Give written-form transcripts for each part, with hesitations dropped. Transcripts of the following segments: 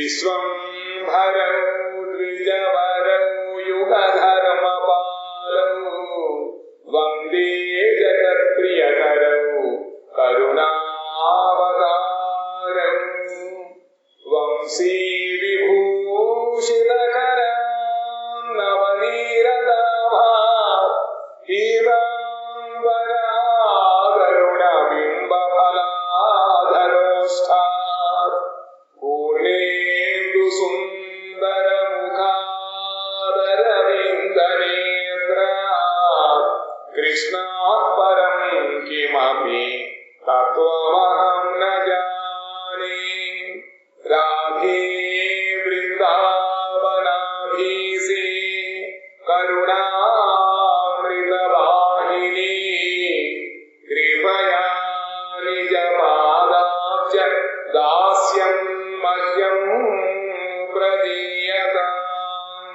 విశ్వంభరౌ ద్విజవరౌ యుగధర్మపాలౌ వందే జగత్ప్రియకరౌ కరుణావతారౌ వంశీ విభూషితకరం నవనీరదాభాత్ పీతాంబరాగరుణబింబఫలాధరోష్ఠాత్ పూర్ణేందు సుందరముఖాదరవిందనేత్రాత్ కృష్ణాత్ పరం కిమపి తత్వమహం న జానే రాధే బృందావనాధీశే కరుణామృతవాహిని కృపయా నిజపాదాబ్జ దాస్యం మహ్యం ప్రదీయతాం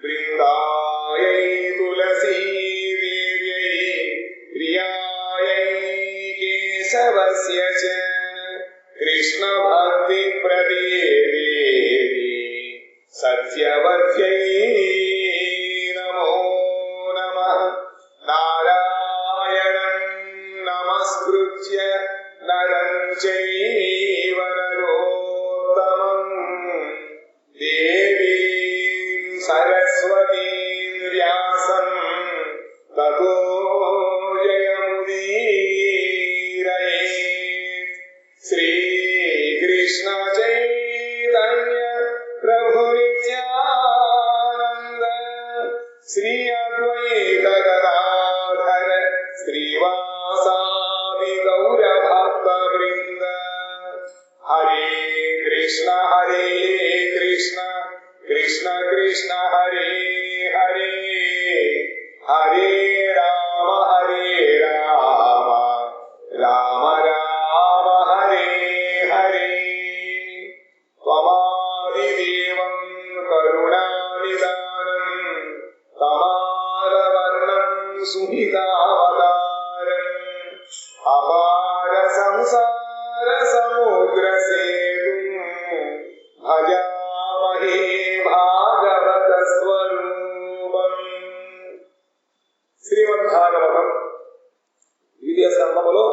బృందాయై తులసీదేవ్యై ప్రియాయై కేశవస్య చ కృష్ణ భక్తి ప్రదేవి సత్యవత్యై నమో నమః నారాయణం నమస్కృత్య నరం చైవ నరోత్తమం దేవీం సరస్వతీం వ్యాసం తతో జయముదీరయేత్ శ్రీకృష్ణ చైతన్య ప్రభు నిత్యానంద శ్రీ అద్వైత గదాధర శ్రీవాసాది గౌర భక్త వృంద హరే కృష్ణ కృష్ణ కృష్ణ హరే హరే హరే రామ రామ రామ హరే హరే త్వమాదిదేవం కరుణానిదానం తమాలవర్ణం సుహితావతారం అపార సంసార సముద్ర సేతుం భజామహే భాగవత స్వరూపం. శ్రీమద్భాగవతం ద్వితీయ స్కంధములో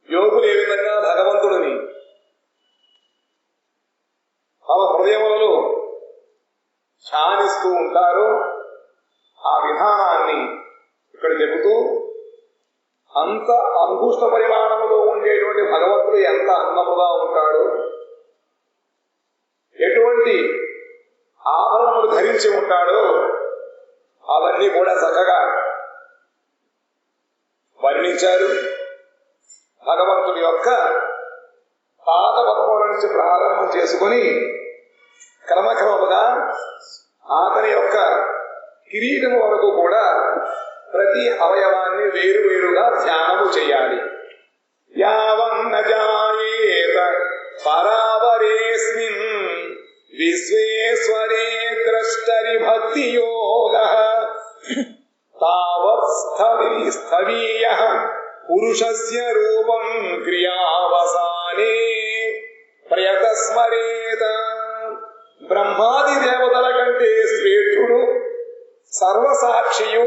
యోగులు ఏ విధంగా భగవంతుడిని తమ హృదయములలో ధ్యానిస్తూ ఉంటారో ఆ విధానాన్ని ఇక్కడ చెబుతూ అంత అంగుష్ట పరిమాణంలో ఉండేటువంటి భగవంతుడు ఎంత అందముగా ఉంటాడు, ఎటువంటి ఆభరణములు ధరించి ఉంటాడో అవన్నీ కూడా చక్కగా వర్ణించారు. భగవంతుడి యొక్క పాదపద్మముల నుంచి ప్రారంభం చేసుకుని క్రమక్రమముగా అతని యొక్క కిరీటము వరకు కూడా ప్రతి అవయవాన్ని వేరువేరుగా ధ్యానము చేయాలి. యావన్న జాయేత పరావరేస్మిన్ విశ్వేశ్వరే ద్రష్టరి భక్తి యోగః తావత్ స్థవీయః పురుషస్య రూపం క్రియావసానే ప్రయతస్మరేత. బ్రహ్మాది దేవతల కంటే శ్రేష్ఠుడు, సర్వసాక్షియు,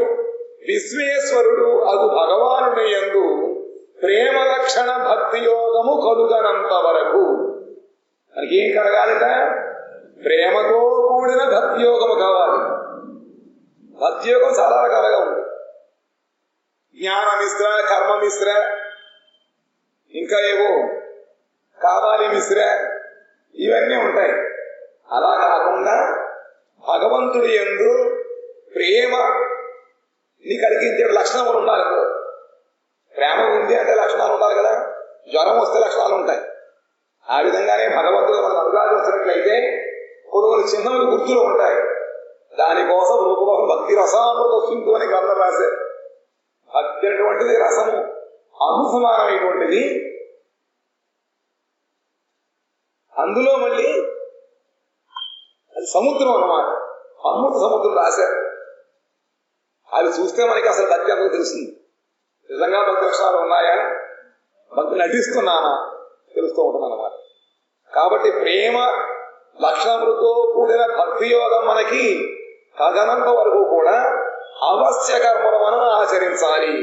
విశ్వేశ్వరుడు అగు భగవానుని యందు ప్రేమ లక్షణ భక్తి యోగము కలుగనంత వరకు మనకి ఏం కలగాలిట? ప్రేమతో కూడిన భక్తి యోగము కావాలి. భక్తి యోగం చాలా రకాలుగా ఉంది. జ్ఞానమిశ్ర, కర్మమిశ్ర, ఇంకా ఏవో కావాలి మిశ్ర, ఇవన్నీ ఉంటాయి. అలా కాకుండా భగవంతుడి యందు ప్రేమ ని కలిగించే లక్షణములు ఉండాలి. ప్రేమ ఉంది అంటే లక్షణాలు ఉండాలి కదా. జ్వరం వస్తే లక్షణాలు ఉంటాయి. ఆ విధంగానే భగవంతుడు మనకు అనురాగం వచ్చినట్లయితే కొన్ని చిహ్నములు గుర్తులు ఉంటాయి. దానికోసం రూపం భక్తి రసామృత సింధు అని గ్రంథం రాశారు. భక్తి అనేటువంటిది రసము, అనుసమానమైనటువంటిది. అందులో మళ్ళీ అది సముద్రం అన్నమాట. అమృత సముద్రం రాశారు. అది చూస్తే మనకి అసలు భక్తి అందరూ తెలుస్తుంది. నిజంగా భక్తి లక్షణాలు ఉన్నాయా, భక్తి నటిస్తున్నానా తెలుస్తూ ఉంటుంది అన్నమాట. కాబట్టి ప్రేమ లక్షణములతో కూడిన భక్తి యోగం మనకి కగనంత వరకు కూడా అవశ్య కర్మలు మనం ఆచరించాలి.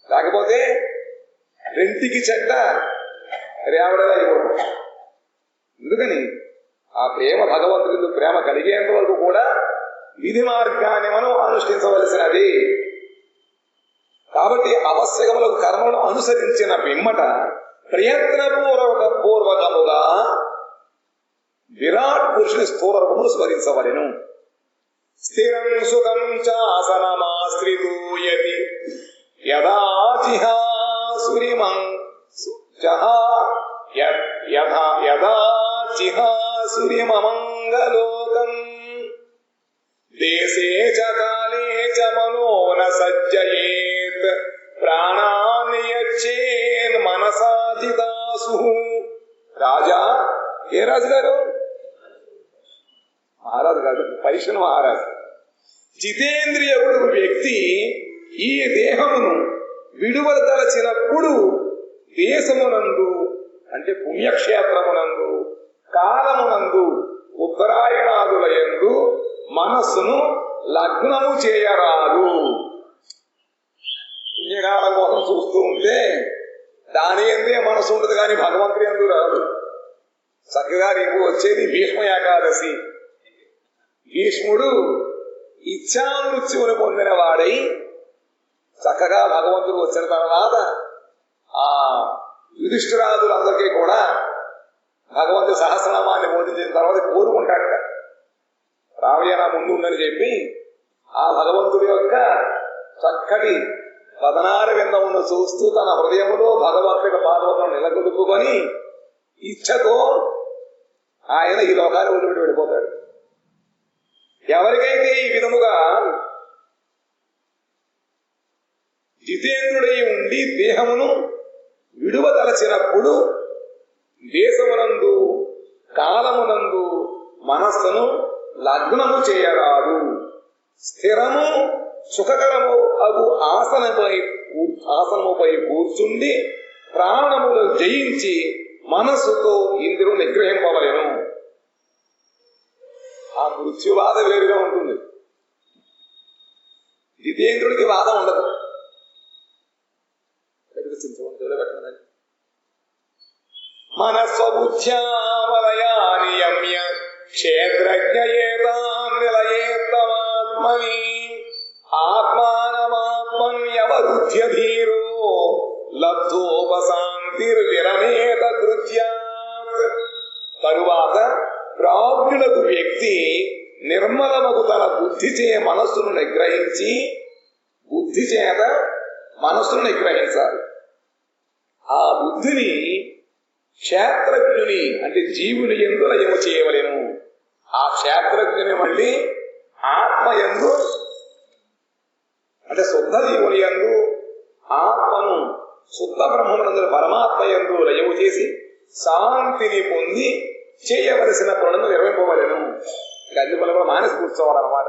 లేకపోతే రెంటికి చెడ్డ రేవడగా అయిపోతుంది. ఎందుకని ఆ ప్రేమ భగవంతుడి ప్రేమ కలిగేంత వరకు కూడా విధి మార్గాన్ని మనం అనుష్ఠించవలసినది. కాబట్టి అవశ్యకములకు కర్మలను అనుసరించిన పిమ్మట ప్రయత్నపూర్వకముగా విరాట్ పురుషుని స్థూల రూపమును స్మరించవలెను. స్థిరం సుఖం చాసనమాశ్రితూయతి యదాచిహాసురిమమంగలోకం దేశే చ కాలే చ మనో న సజ్జయేత్ ప్రాణాన్ని యచ్చేన్ మనసాజిదాసు. రాజా, ఏ రాజు గారు? మహారాజు కాదు, పరీక్షణ మహారాజు. జితేంద్రియకుడు వ్యక్తి ఈ దేహమును విడువదలచినప్పుడు దేశమునందు అంటే పుణ్యక్షేత్రమునందు కాలమునందు ఉత్తరాయణాదులయందు మనస్సును లగ్నము చేయరాదు. పుణ్యకాలం కోసం చూస్తూ ఉంటే దాని ఎందే మనసు ఉంటుంది, కానీ భగవంతుడి ఎందు రాదు. చక్కగా నీకు వచ్చేది భీష్మ ఏకాదశి. భీష్ముడు ఇచ్ఛామృత్యువుని పొందిన వాడై చక్కగా భగవంతుడు వచ్చిన తర్వాత ఆ యుధిష్ఠిరాదులందరికీ కూడా భగవంతుడి సహస్రనామాన్ని బోధించిన తర్వాత కోరుకుంటాడట, రావయ్య నా ముందు ఉందని చెప్పి ఆ భగవంతుడి యొక్క చక్కటి పదనార విందమును చూస్తూ తన హృదయములో భగవంతుడి పార్వతులను నిలగొడుపుకొని ఇచ్ఛతో ఆయన ఈ లోకాన్ని వదిలిపెట్టి వెళ్ళిపోతాడు. ఎవరికైతే ఈ విధముగా జితేంద్రుడై ఉండి దేహమును విడువదలచినప్పుడు దేశమునందు కాలమునందు మనస్సును లగ్నము చేయరాదు. స్థిరము సుఖకరము అగు ఆసనముపై కూర్చుండి ప్రాణములు జయించి మనస్సుతో ఇంద్రుడు నిగ్రహింపవలెను. ఆ మృత్యుబాధ వేరుగా ఉంటుంది, జితేంద్రుడికి బాధ ఉండదు. మనస్వబుద్ధ్యామలయానియమ్య క్షేత్రజ్ఞయేతాన్నిలయేత్తమాత్మని ఆత్మానమాత్మన్యవరుధ్య ధీరో లబ్ధోపశాంతిర్విరమేత కృత్యాత్. తరువాత ప్రాజ్ఞులకు వ్యక్తి నిర్మలమగు తన బుద్ధి చే మనస్సును నిగ్రహించి బుద్ధి చేత మనస్సును నిగ్రహించాలి. ఆ బుద్ధిని క్షేత్రజ్ఞుని అంటే జీవుని యందు లయము చేయవలెను. ఆ క్షేత్రజ్ఞుని మళ్ళీ ఆత్మయందు అంటే శుద్ధ జీవుని యందు ఆత్మను శుద్ధ బ్రహ్మమునందు పరమాత్మ యందు లయము చేసి శాంతిని పొంది చేయవలసిన పనులను నిర్వహింపవలెను. అన్ని పనులు కూడా మానేసి కూర్చోవాలన్నమాట.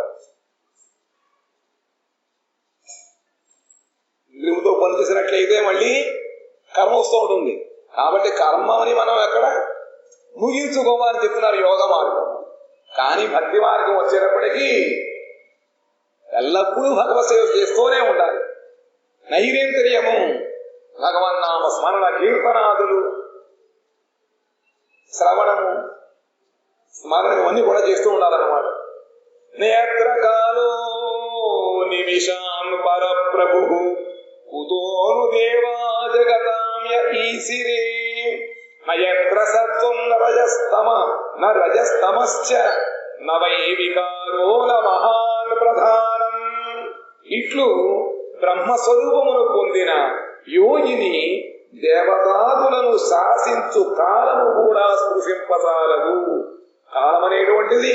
ఇంద్రియముతో పని చేసినట్లయితే మళ్ళీ కర్మ వస్తూ ఉంటుంది. కాబట్టి కర్మని మనం ఎక్కడ ముగించుకోవాలని చెప్తున్నారు యోగ మార్గం. కానీ భక్తి మార్గం వచ్చేటప్పటికీ ఎల్లప్పుడూ భగవత్ సేవ చేస్తూనే ఉండాలి. నైవేంద్రియము భగవన్నామ స్మరణ కీర్తనాదులు శ్రవణము స్మరణ ఇవన్నీ కూడా చేస్తూ ఉండాలన్నమాట. నేత్రకాలో నిమిషాన్ పరప్రభు కుతోను దేవా జగతామ్య ఈసిరే నయత్ర సత్వం న రజస్తమశ్చ నవై వికారో మహాన్ ప్రధానం. ఇట్లు బ్రహ్మస్వరూపమును పొందిన యోగిని దేవతాదులను శాసించు కాలము కూడా స్పృశింపసాలదు. కాలం అనేటువంటిది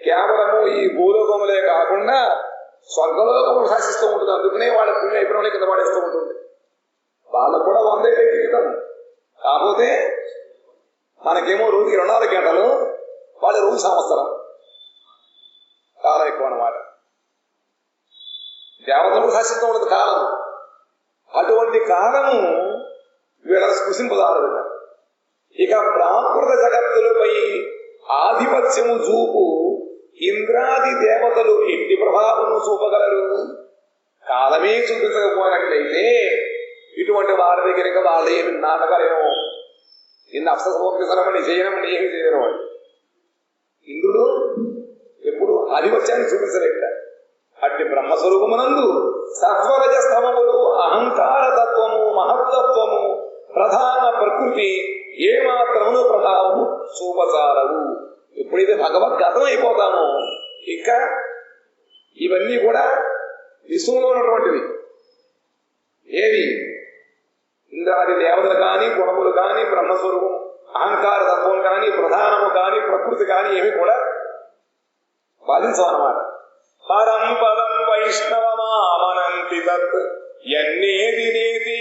కేవలము ఈ భూలోకములే కాకుండా స్వర్గలోకములు శాసిస్తూ ఉంటుంది. అందుకనే వాళ్ళ పుణ్య అయిపోయిన కింద పడేస్తూ ఉంటుంది. వాళ్ళకు కూడా 100 ఏళ్ళ జీవితం. కాకపోతే మనకేమో రోజుకి 24 గంటలు, వాళ్ళ రోజు సంవత్సరం. కాలం ఎక్కువ అన్నమాట. దేవతలు శాసిస్తూ ఉంటుంది కాలం. అటువంటి కాలము వీళ్ళ స్పృశింపదారు. ఇక ప్రాకృత జగత్తులపై ఆధిపత్యము చూపు ఇంద్రాది దేవతలు ఎట్టి ప్రభావము చూపగలరు? కాలమే చూపించకపోయినట్లయితే ఇటువంటి వారి దగ్గర వాళ్ళు ఏమి నాటకాలేమో ఇన్ని అప్సరమని చేయనమని ఏమి చేయరు వాళ్ళు. ఇంద్రుడు ఎప్పుడు ఆధిపత్యాన్ని చూపించలేట. అట్టి బ్రహ్మస్వరూపమునందు సత్వరజ స్తమములు, అహంకార తత్వము, మహత్తత్వము, ప్రధాన ప్రకృతి ఏమాత్రమును ప్రభావము చూపచారవు. ఎప్పుడైతే భగవద్గతం అయిపోతామో ఇక ఇవన్నీ కూడా విశ్వంలో ఉన్నటువంటివి. ఏవి? ఇంద్రాది దేవతలు కానీ, గుణములు కానీ, బ్రహ్మస్వరూపం అహంకార తత్వం కానీ, ప్రధానము కానీ, ప్రకృతి కానీ ఏమి కూడా బాధించవన్నమాట. పరం పదం వైష్ణవమామనంతి తత్ యన్నేది నేతి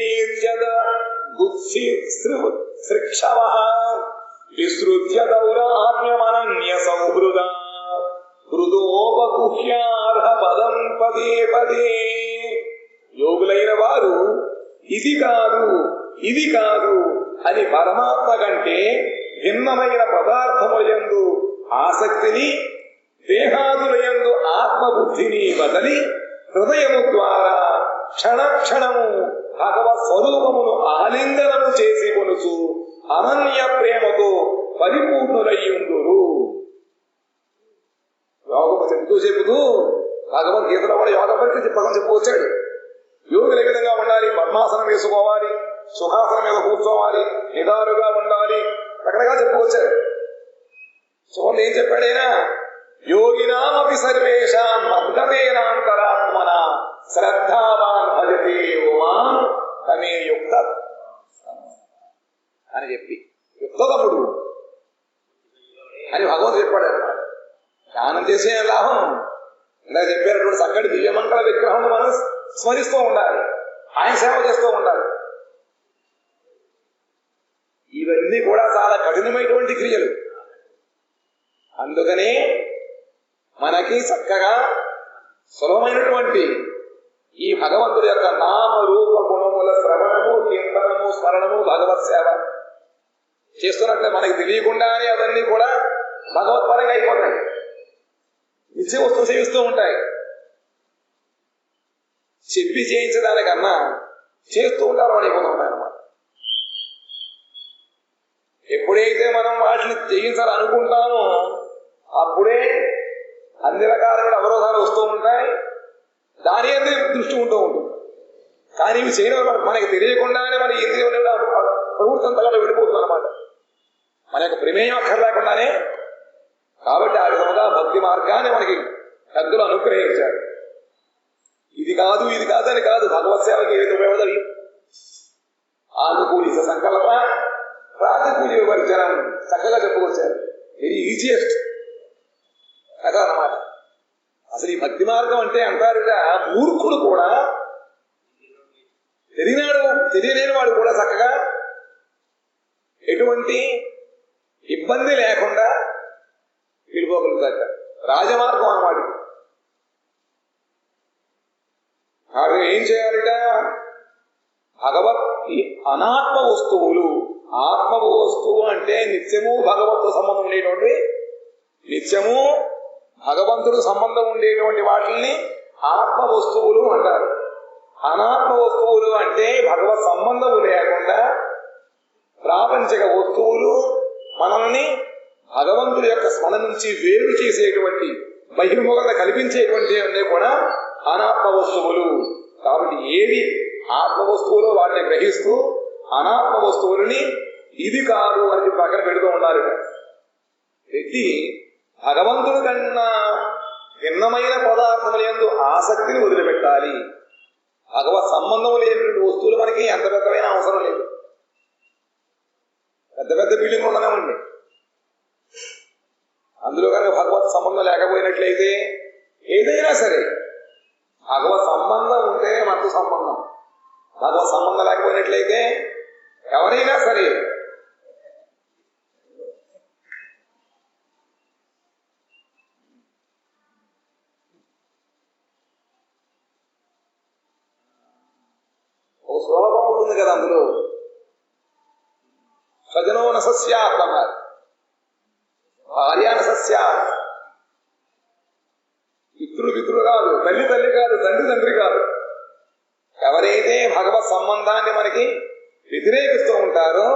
శృక్షవః విసృజ్య దౌరాత్మ్యమనన్య సౌహృద హృదోపగుహ్యార్హ పదం పదే పదే. యోగులైన వారు ఇది కాదు ఇది కాదు అని పరమాత్మ కంటే భిన్నమైన పదార్థములందు ఆసక్తిని, దేహాదులయందు ఆత్మబుద్ధిని వదలి హృదయము ద్వారా క్షణక్షణము భగవత్ స్వరూపమును ఆలింగనము చేసి కొనుచు అనన్య ప్రేమతో పరిపూర్ణులయ్యుందురు. యోగము చెబుతూ భగవద్గీతలో కూడా యోగ పరీక్ష చెప్పవచ్చాడు. యోగులు ఏ విధంగా ఉండాలి? పద్మాసనం వేసుకోవాలి, సుఖాసనం మీద కూర్చోవాలి, నిదారుగా ఉండాలి, రకరకాలు చెప్పుకొచ్చాడు. చూడండి ఏం చెప్పాడైనా, యోగినామపి సర్వేషాం మద్గతేనాంతరాత్మన శ్రద్ధావాన్ భజతే మాం తమే యుక్త అని చెప్పి, యుక్తముడు అని భగవంతుడు చెప్పాడు అన్నమాట. ధ్యానం చేసే లాభం ఇలా చెప్పేటప్పుడు చక్కటి దివ్యమంగళ విగ్రహం మనం స్మరిస్తూ ఉండాలి, ఆయన సేవ చేస్తూ ఉండాలి. ఇవన్నీ కూడా చాలా కఠినమైనటువంటి క్రియలు. అందుకనే మనకి చక్కగా సులభమైనటువంటి ఈ భగవంతుడి యొక్క నామ రూప గుణముల శ్రవణము, కీర్తనము, స్మరణము, భగవత్ సేవ చేస్తున్నట్లే మనకి తెలియకుండానే అవన్నీ కూడా భగవత్పరంగా అయిపోతాయి. నిత్య వస్తువు సేవిస్తూ ఉంటాయి. చెప్పి చేయించడానికన్నా చేస్తూ ఉంటారు వాడు అయిపోతూ ఉంటాయి అన్నమాట. ఎప్పుడైతే మనం వాటిని చేయించాలనుకుంటామో అప్పుడే అన్ని రకాలైన అవరోధాలు వస్తూ ఉంటాయి. దాని అందే దృష్టి ఉంటూ ఉంటుంది. కానీ ఇవి చేయడం మనకి తెలియకుండానే మన ఇంద్రియం ప్రవృత్తి అంతగా వెళ్ళిపోతుంది అన్నమాట. మన యొక్క ప్రమేయం అక్కర్లేకుండానే. కాబట్టి ఆ విధముగా భక్తి మార్గాన్ని మనకి పెద్దలు అనుగ్రహించారు. ఇది కాదు ఇది కాదు అని కాదు, భగవత్ సేవకి ఏది ఉపయోగపడదు. ఆనుకూలిత సంకల్ప ప్రాతికూల వివర్జనం చక్కగా చెప్పుకొచ్చారు. వెరీ ఈజియెస్ట్ కదా అన్నమాట. అసలు ఈ భక్తి మార్గం అంటే అంటారుట, మూర్ఖుడు కూడా తెలియలేని వాడు కూడా చక్కగా ఎటువంటి ఇబ్బంది లేకుండా వెళ్ళిపోగలుగుతాట. రాజమార్గం అన్నమాట. కాబట్టి ఏం చేయాలిట? భగవత్ అనాత్మ వస్తువులు, ఆత్మ వస్తువు అంటే నిత్యము భగవత్తు సంబంధం ఉండేటువంటి, నిత్యము భగవంతుడు సంబంధం ఉండేటువంటి వాటిని ఆత్మ వస్తువులు అంటారు. అనాత్మ వస్తువులు అంటే భగవత్ సంబంధము లేకుండా ప్రాపంచిక వస్తువులు, మనల్ని భగవంతుడి యొక్క స్మరణ నుంచి వేరు చేసేటువంటి, బహిర్ముఖత కల్పించేటువంటి అన్నీ కూడా అనాత్మ వస్తువులు. కాబట్టి ఏవి ఆత్మ వస్తువులు వాటిని గ్రహిస్తూ అనాత్మ వస్తువులని ఇది కాదు అని పక్కన పెడుతూ ఉండాలి. వ్యక్తి భగవంతుడి కన్నా భిన్నమైన పదార్థముల యందు ఆసక్తిని వదిలిపెట్టాలి. భగవత్ సంబంధం లేనటువంటి వస్తువులు మనకి ఎంత పెద్దమైన అవసరం లేదు. పెద్ద పెద్ద బిల్డింగ్ ఉండనివ్వండి, అందులో కనుక భగవత్ సంబంధం లేకపోయినట్లయితే ఏదైనా సరే, భగవత్ సంబంధం ఉంటే మనకు సంబంధం, భగవత్ సంబంధం లేకపోయినట్లయితే ఎవరైనా సరే ఒక శ్లోకం ఉంటుంది కదా, అందులో స్వజనో నసస్యాత్ అన్నారు. భార్య నసస్యాత్. పితృలు కాదు, తల్లి కాదు, తండ్రి కాదు. ఎవరైతే భగవత్ సంబంధాన్ని మనకి వ్యతిరేకిస్తూ ఉంటారో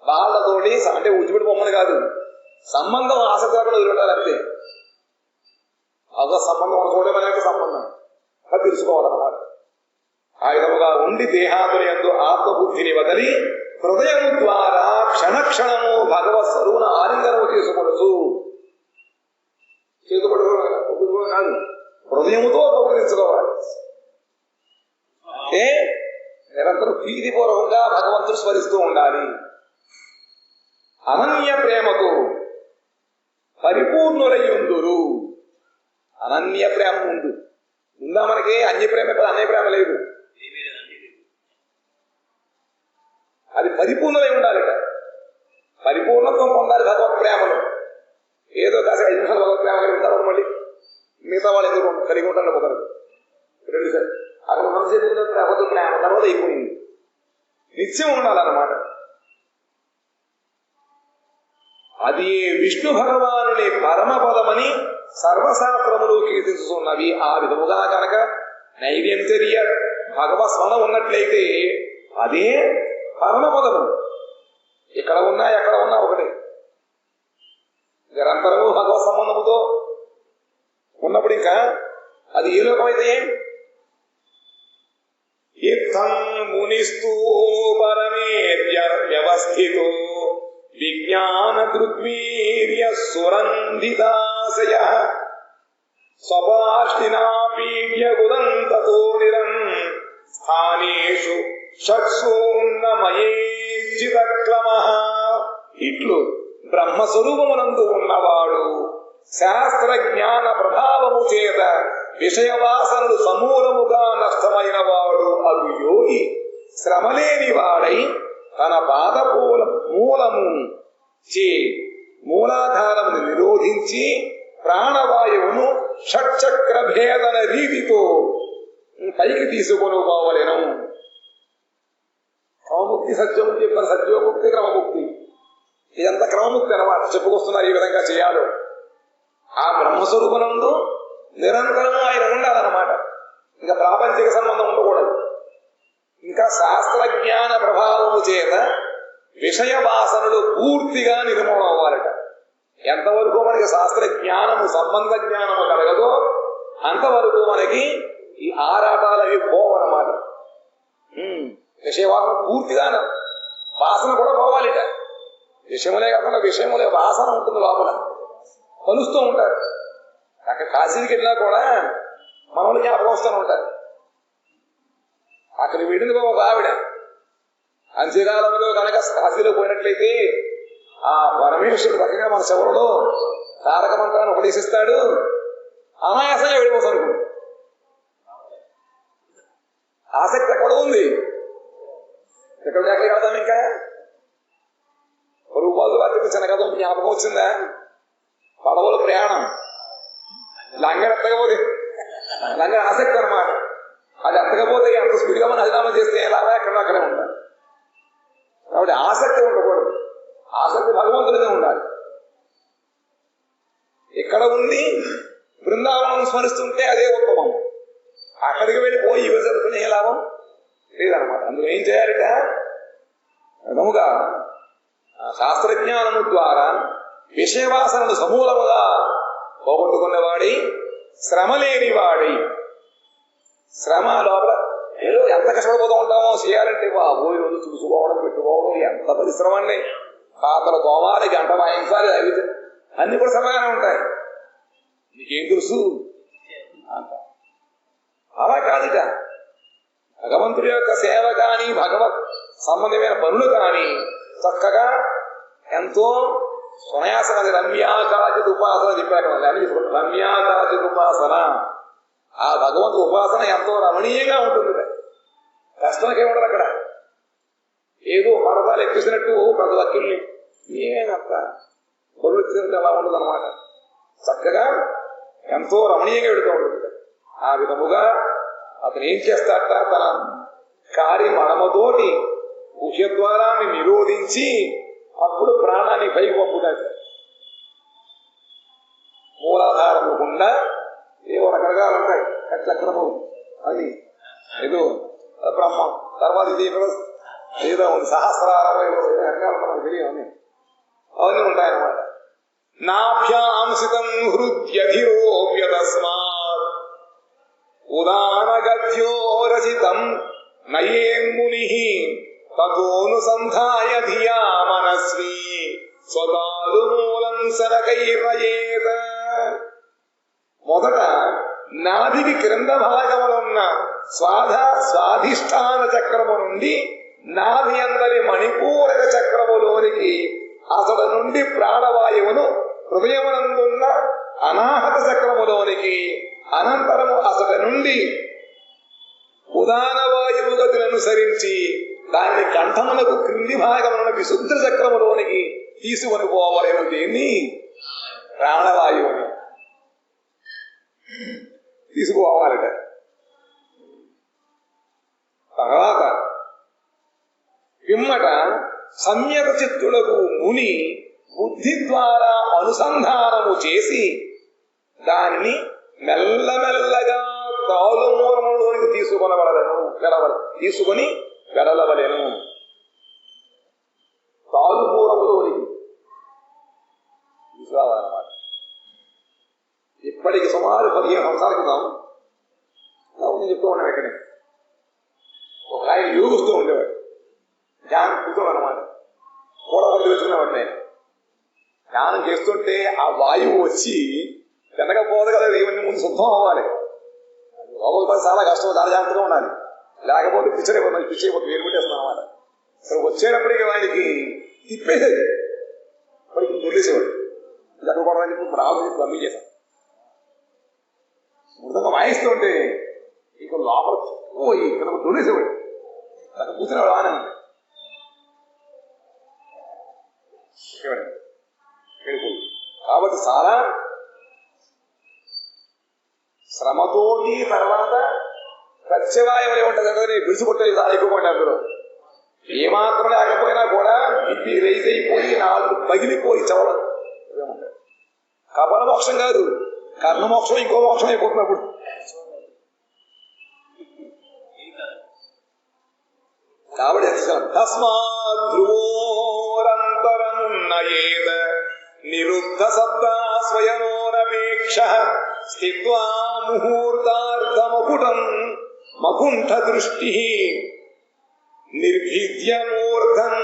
వాళ్ళతోటి అంటే ఉచిపెట్టి బొమ్మలు కాదు, సంబంధం ఆసక్తి కూడా వదిలిపెట్టాలి అంతే. భగవత్ సంబంధం అనుకోవడం మన యొక్క సంబంధం అది తెలుసుకోవాలన్నమాట. ఆ విధముగా ఉండి దేహాదులందు ఆత్మబుద్ధిని వదిలి హృదయము ద్వారా క్షణక్షణము భగవత్ స్వరూపున ఆలింగనము చేసుకోవచ్చు. చేతుపడుకోవడం కాదు, హృదయముతో ఉపకరించుకోవాలి. అంటే నిరంతరం ప్రీతిపూర్వకంగా భగవంతుడు స్మరిస్తూ ఉండాలి. అనన్య ప్రేమతో పరిపూర్ణులయ్యుందురు. అనన్య ప్రేమ ఉందా మనకి? అన్య ప్రేమ, అన్య ప్రేమ లేదు. అది పరిపూర్ణమై ఉండాలిట. పరిపూర్ణత్వం పొందాలి భగవత్ ప్రేమలో. ఏదో కాసి 5 నిమిషాలు భగవత్ ప్రేమ కలిగి ఉంటారు, మళ్ళీ మిగతా వాళ్ళు ఎందుకు కలిగి ఉంటారు కుదరదు. 2 సార్లు అక్కడ మనసేపు భగవత్ ప్రేమ తర్వాత అయిపోయింది. నిత్యం ఉండాలన్నమాట. అది విష్ణు భగవానుని పరమపదమని సర్వశాస్త్రములు కీర్తిస్తున్నవి. ఆ విధముగా కనుక నైవేంతర్య భగవత్ స్మరణ ఉన్నట్లయితే అదే పరమపదము. ఇక్కడ ఉన్నా ఎక్కడ ఉన్నా ఒకటే. నిరంతరము భగవత్ సంబంధముతో ఉన్నప్పుడు ఇంకా అది ఏ లోకమైతే ఇత్థం మునిస్తూ పరమే వ్యవస్థితో విజ్ఞాన దృగ్వీర్య సురంధితాశయ స్వపాష్టినా పీడ్య గుదంతతో నిరం స్థానేషు షట్సూన్నమయేచితక్లమః. ఇట్లు బ్రహ్మస్వరూపమునందు ఉన్నవాడు శాస్త్ర జ్ఞాన ప్రభావము చేత విషయవాసనలు సమూలముగా నష్టమైన వాడు అగు యోగి శ్రమలేని వాడై తన పాదపూల మూలము చే మూలాధారమును నిరోధించి ప్రాణవాయువును షట్చక్ర భేదన రీతితో పైకి తీసుకొని పోవలేను. క్రమముక్తి సత్యముక్తి చెప్పారు. సత్యోముక్తి క్రమముక్తి, ఇదంతా క్రమముక్తి అన్నమాట. చెప్పుకొస్తున్నారు ఈ విధంగా చేయాలి. ఆ బ్రహ్మస్వరూపనందు నిరంతరము ఆయన ఉండాలన్నమాట. ఇంకా ప్రాపంచిక సంబంధం ఉండకూడదు. ఇంకా శాస్త్రజ్ఞాన ప్రభావము చేత విషయ వాసనలు పూర్తిగా నిర్మూలన అవ్వాలట. ఎంతవరకు మనకి శాస్త్ర జ్ఞానము సంబంధ జ్ఞానము కలగదో అంతవరకు మనకి ఈ ఆరాటాలు అవి పోవన్నమాట. విషయవాసన పూర్తిగా వాసన కూడా పోవాలిట. విషయములే కాకుండా విషయములే వాసన ఉంటుంది లోపల, కలుస్తూ ఉంటారు. అక్కడ కాశీకి వెళ్ళినా కూడా మనల్ని జ్ఞాపకం వస్తూనే ఉంటారు. అక్కడ వెళ్ళింది ఒక ఆవిడ అంత్యకాలంలో కనుక కాశీలో పోయినట్లయితే ఆ పరమేశ్వరుడు చక్కగా మన శవరంలో తారక మంత్రాన్ని ఉపదేశిస్తాడు. అనాయాసంగా వెళ్ళిపోతాడు. ఆసక్తి ఎక్కడ ఉంది? ఎక్కడ ఎక్కడికి వెళ్తాం? ఇంకా రూపాయలు వాటికి చిన్న కథ జ్ఞాపకం వచ్చిందా? పడవలు ప్రయాణం, లంగర్ ఎత్తకపోతే లంగర్ ఆసక్తి అనమాట. అది ఎత్తకపోతే ఎంత స్పీడ్గా మనం హరినామం చేస్తే ఎలాగా ఎక్కడ అక్కడే ఉంటారు. కాబట్టి ఆసక్తి ఉండకూడదు. ఆసక్తి భగవంతుడిగా ఉండాలి. ఎక్కడ ఉంది బృందావనం స్మరిస్తుంటే అదే ఉత్తమం. అక్కడికి వెళ్ళిపోయి ఇవి జరుగుతున్న ఏ లాభం లేదనమాట. అందులో ఏం చేయాలిట? విధముగా శాస్త్రజ్ఞానము ద్వారా విషయవాసనను సమూలముగా పోగొట్టుకున్నవాడి, శ్రమ లేనివాడి, శ్రమ లోపల ఏదో ఎంత కష్టపడిపోతూ ఉంటామో చేయాలంటే బాబోయ్ రోజు చూసుకోవడం పెట్టుకోవడం ఎంత పరిశ్రమ అండి. పాతలు తోమాలి, గంట వాయించాలి, అవి అన్ని కూడా శ్రమగానే ఉంటాయి. నీకేం తెలుసు అంట. అలా కాదుట. భగవంతుడి యొక్క సేవ కానీ భగవత్ సంబంధమైన పనులు కానీ చక్కగా ఎంతో సునాయాసన. రమ్యాకాచిత ఉపాసన చెప్పారు కదా, రమ్యాకాచిత ఉపాసన. ఆ భగవంతు ఉపాసన ఎంతో రమణీయంగా ఉంటుంది. కష్టంకే ఉండదు అక్కడ. ఏదో పర్వతాలు ఎక్కిసినట్టు ప్రతి వకీల్ని ఏమంత బరువు ఎక్కిసినట్టు అలా ఉండదు అనమాట. చక్కగా ఎంతో రమణీయంగా వెళుతూ ఉంటుంది. ఆ విధముగా అతను ఏం చేస్తాడట? తన కార్యమణమతోటి గుహ్యద్వారాన్ని నిరోధించి ఏదో ఉంది సహస్రారమో మనకు తెలియదు, అవన్నీ ఉంటాయన్నమాట. నాభ్యాంసితం హృద్యధిరోప్య తస్మాత్ ఉదానగద్యో రచితం నయేన్ముని తతోనుసంధాయ ధియా మనస్వీ స్వతాలు మూలం సరకైరయేత. మొదట నాభికి క్రింద భాగమునున్న స్వాధిష్టాన చక్రము నుండి నాభి అందరి మణిపూరక చక్రములోనికి అతడు నుండి ప్రాణవాయువును హృదయమునందున్న అనాహత చక్రములోనికి, అనంతరము అతడి నుండి ఉదాన వాయువు గతిని అనుసరించి దాన్ని కంఠమునకు క్రింది భాగమున విశుద్ధ చక్రములోనికి తీసుకొని పోవలేను. దీన్ని ప్రాణవాయువుని తీసుకుపోవాలట. తర్వాత పిమ్మట సమ్యక చిత్తులకు ముని బుద్ధి ద్వారా అనుసంధానము చేసి దానిని మెల్లమెల్లగా తాళుమూలములోనికి తీసుకొని వెడలవలెను. తాళుమూలములోనికి తీసుకురావాలన్నమాట. ఇప్పటికి సుమారు 15 సంవత్సరాల క్రితం నేను చెప్తూ ఉన్నాను. ఇక్కడ ఒక ఆయన యోగిస్తూ ఉండేవాడు, ధ్యానం కూర్చోడు అనమాట. కూడా తెలుసుకునేవాడు. ఆయన ధ్యానం చేస్తుంటే ఆ వాయువు వచ్చి తినకపోదు కదా, ఇవన్నీ ముందు శుద్ధం అవ్వాలి. లోపల చాలా కష్టం, చాలా జాగ్రత్తగా ఉండాలి, లేకపోతే పిచ్చైపోతుంది, పిచ్చైపోతుంది, వేరు పెట్టేస్తున్నాం అనమాట. ఇక్కడ వచ్చేటప్పటికి ఆయనకి తిప్పేసేది, ఇప్పటికి వదిలేసేవాడు. ఎక్కడ కూడా చెప్పి రాదు చెప్పి పంపించేశాను. మృదంగా వాయిస్తుంటే ఇక లోపల ఇక్కడ దొరేసేవాడు, అక్కడ కూర్చునేవాడు. ఆనే వెళ్ళిపోయి. కాబట్టి చాలా శ్రమతోటి తర్వాత ప్రత్యవాయువులు ఏముంటుందంటే విడిచికొట్టేది చాలా ఎక్కువ ఉంటాయి. అందులో ఏమాత్రం లేకపోయినా కూడా బిపి రైజ్ అయిపోయి నాలుగు పగిలిపోయి చవడం ఏముంటాయి. కపల మోక్షం కాదు, కర్ణమోక్షం ఇంకో మోక్షం అయిపోతున్నప్పుడు. కాబట్టి తస్మాత్ ధ్రువోరంతరమున్నయేత నిరుద్ధ సత్తా స్వయనోరపేక్ష స్థిత్వా ముహూర్తార్థమకుటం మకుంఠ దృష్టి నిర్భిద్యమూర్ధం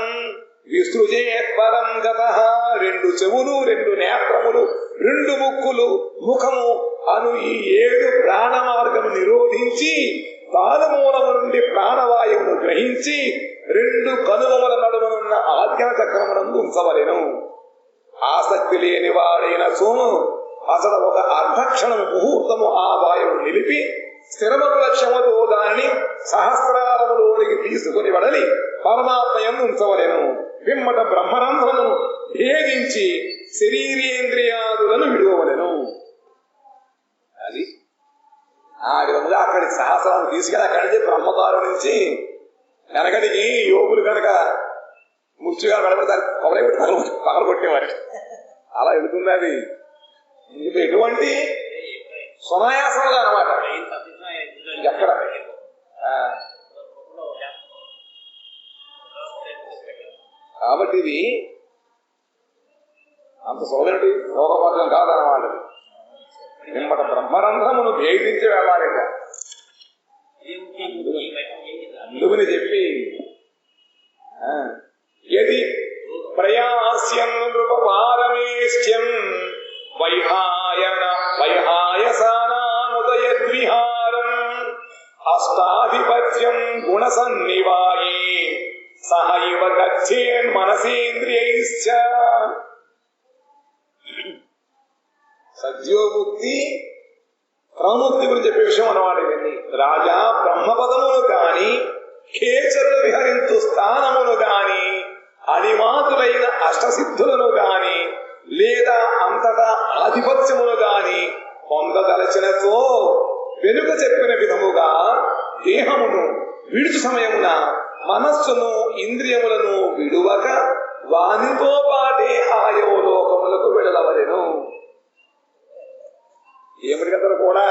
విసృజేత్ పరం గతః. 2 చెవులు, 2 నేత్రములు, 2 ముక్కులు, ముఖము అను ఈ 7 ప్రాణ మార్గము నిరోధించి తాళమూలము నుండి ప్రాణవాయువును గ్రహించి 2 కనుమల నడుమనున్న ఆజ్ఞా చక్రమునందు ఉంచవలెను. ఆసక్తి లేని వాడైన సోము అసలు ఒక అర్ధక్షణం ముహూర్తము ఆ వాయువును నిలిపి స్థిరమగు లక్ష్యముతో దానిని సహస్రారములోనికి తీసుకుని వడలి పరమాత్మ యందు ఉంచవలెను. పిమ్మట బ్రహ్మరంధ్రమును భేదించి శరీరేంద్రియాదులను విడువవలెను. అది ఆ విధంగా అక్కడి సహస్రాన్ని తీసుకెళ్ళి అక్కడి నుంచి బ్రహ్మదారు నుంచి వెనకడికి యోగులు కనుక ముచ్చుగా వెడబడతారు, కొబ్బరి పగలు కొట్టేవారు. అలా వెళుతుంది. అది ఎటువంటి సునాయాసంగా అనమాట. ఎక్కడ కాబట్టి ఇది అంత సోదరుడి రోగపాఠం కాదన్నమాట. నిమ్మట బ్రహ్మరంధ్రమును భేదించి వెళ్ళాలి. అందుకుని చెప్పి యది ప్రయాస్యం నృపపారమేష్ట్యం వైహాయసానాముదయద్విహారం అష్టాధిపత్యం గుణసన్నివాయే సహైవ గచ్చేన్ మనసేంద్రియైశ్చ. సద్యోముక్తి క్రమముక్తి గురించి చెప్పే విషయం అన్నమాట. ఇవన్నీ రాజా బ్రహ్మపదమును కాని ఖేచరులు విహరించు స్థానమును గాని అనిమాతులైన అష్టసిద్ధులను గాని లేదా అంతటా ఆధిపత్యమును గాని పొందదలచినతో వెనుక చెప్పిన విధముగా దేహమును విడుచు సమయమున మనస్సును ఇంద్రియములను విడువక వానితో పాటే ఆయో లోకములకు వెడలవలెను. ఏమిటికందరూ కూడా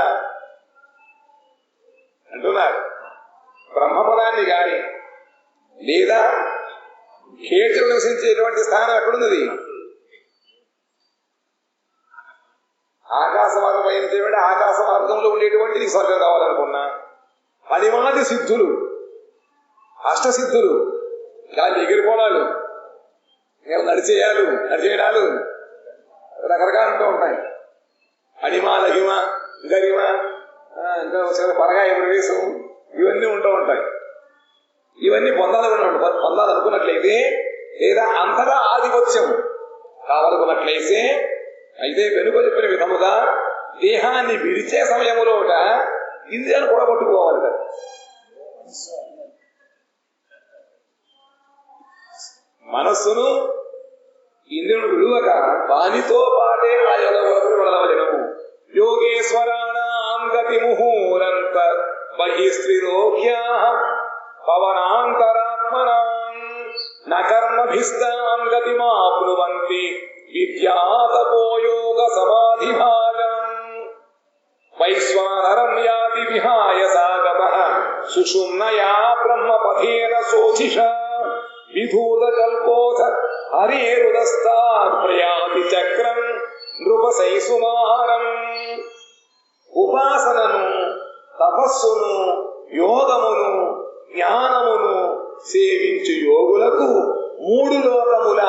అంటున్నారు, బ్రహ్మపదాన్ని గాని లేదా కేతులు నివసించేటువంటి స్థానం ఎక్కడున్నది? ఆకాశ మార్గం అయినటువంటి ఆకాశ మార్గంలో ఉండేటువంటి స్వర్గం కావాలనుకున్నా, పనిమాది సిద్ధులు, అష్టసిద్ధులు, గాలి ఎగిరిపోవడాలు, నడిచేయడాలు రకరకాలు ఉంటూ ఉంటాయి. అడిమ, లగిమ, గరిమ, ఇంకా పరగాయ ప్రవేశం, ఇవన్నీ ఉంటూ ఉంటాయి. ఇవన్నీ పొందాలనుకున్నట్లయితే, లేదా అంతటా ఆధిపత్యం కావాలనుకున్నట్లయితే, అయితే వెనుక చెప్పిన విధముగా దేహాన్ని విడిచే సమయములోట ఇంద్రియాన్ని కూడా పట్టుకోవాలి కదా. మనస్సును ఇంద్రియుడు విడువక వానితో పాటే ఆ యోగములకు వెళ్ళవలెను. యోగేశ్వరాణాం గతి ముహూరంత బహిస్త్రిలోక్యాః పవనాంతరాత్మనాం న కర్మభిస్తాం గతిమాప్నువంతి విద్యాతపో యోగ సమాధిభాగం. వైశ్వానరం యాతి విహాయ సాగతః సుషుమ్నయా బ్రహ్మపథేన శోచిషా విధూతకల్పోథ హరేరుదస్తాత్ ప్రయాతి చక్రం నృపశైసుమారం. ఉపాసనను, తపస్సును, యోగమును, జ్ఞానమును సేవించు యోగులకు మూడు లోకముల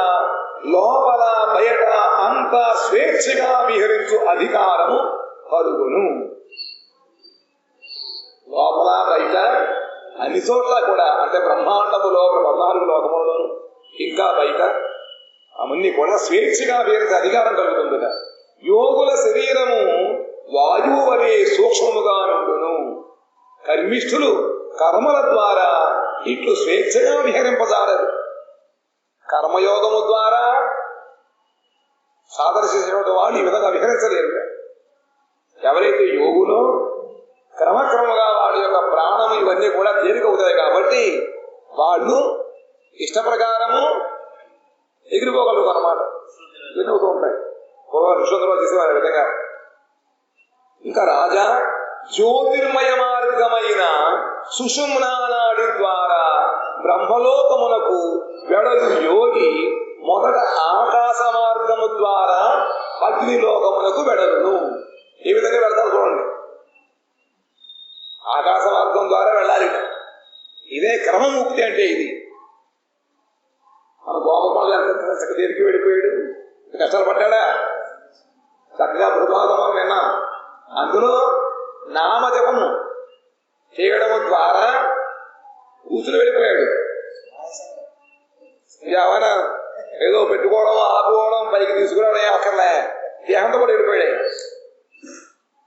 లోపల బయట అంతా స్వేచ్ఛగా విహరించు అధికారము కలుగును. లోపల బయట అన్ని చోట్ల కూడా, అంటే బ్రహ్మాండము లోపల 14 లోకములను ఇంకా బయట అవన్నీ కూడా స్వేచ్ఛగా విహరించే అధికారం కలుగుతుందట. యోగుల శరీరము వాయువు వలె సూక్ష్మముగా నుండును. కర్మిష్ఠులు కర్మల ద్వారా ఇట్లు స్వేచ్ఛగా విహరింపజాలరు. కర్మయోగము ద్వారా సాధన చేసినటువంటి వాళ్ళు ఈ విధంగా విహరించలేరు. ఎవరైతే యోగులో క్రమక్రమంగా వాడి యొక్క ప్రాణము ఇవన్నీ కూడా తేలికవుతాయి కాబట్టి వాళ్ళు ఇష్ట ప్రకారము ఎగిరిపోగలరు అన్నమాట. ఇవన్నీ అవుతూ ఉంటాయి. విశ్వంలో చేసేవారి విధంగా. ఇంకా రాజా జ్యోతిర్మయ మార్గమైన సుషుమ్నా నాడి ద్వారా బ్రహ్మలోకమునకు వెడలు యోగి మొదట ఆకాశ మార్గము ద్వారా అగ్నిలోకమునకు వెడలును. ఏ విధంగా వెళతారు చూడండి. ఆకాశ మార్గం ద్వారా వెళ్ళాలి. ఇదే క్రమముక్తి అంటే. ఇది మన గోపకుడు చక్క తీరికి వెళ్ళిపోయాడు, కష్టాలు పడ్డాడా? చక్కగా బృహదమం విన్నాం. అందులో నామజపము చేయడము ద్వారా కూతురు వెళ్ళిపోయాడు. ఏమైనా ఏదో పెట్టుకోవడం, ఆపుకోవడం, పైకి తీసుకురావడం అక్కర్లే, దేహంతో కూడా వెళ్ళిపోయాడు.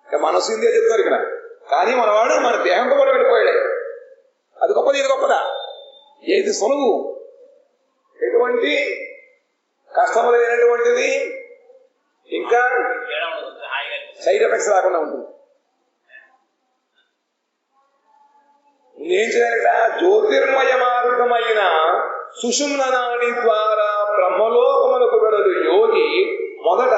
ఇక మనసు ఇందే చెప్తారు ఇక్కడ. కానీ మనవాడు మన దేహంతో కూడా వెళ్ళిపోయాడు. అది గొప్పది, ఇది గొప్పదా? ఏది సులువు, ఎటువంటి కష్టము లేనటువంటిది, ఇంకా సైడ్ ఎఫెక్ట్స్ రాకుండా ఉంటుంది. ఏం చేయాలట? జ్యోతిర్మయ మార్గమైన సుషుమ్న నాడి ద్వారా బ్రహ్మలోకములకు వెడలు యోగి మొదట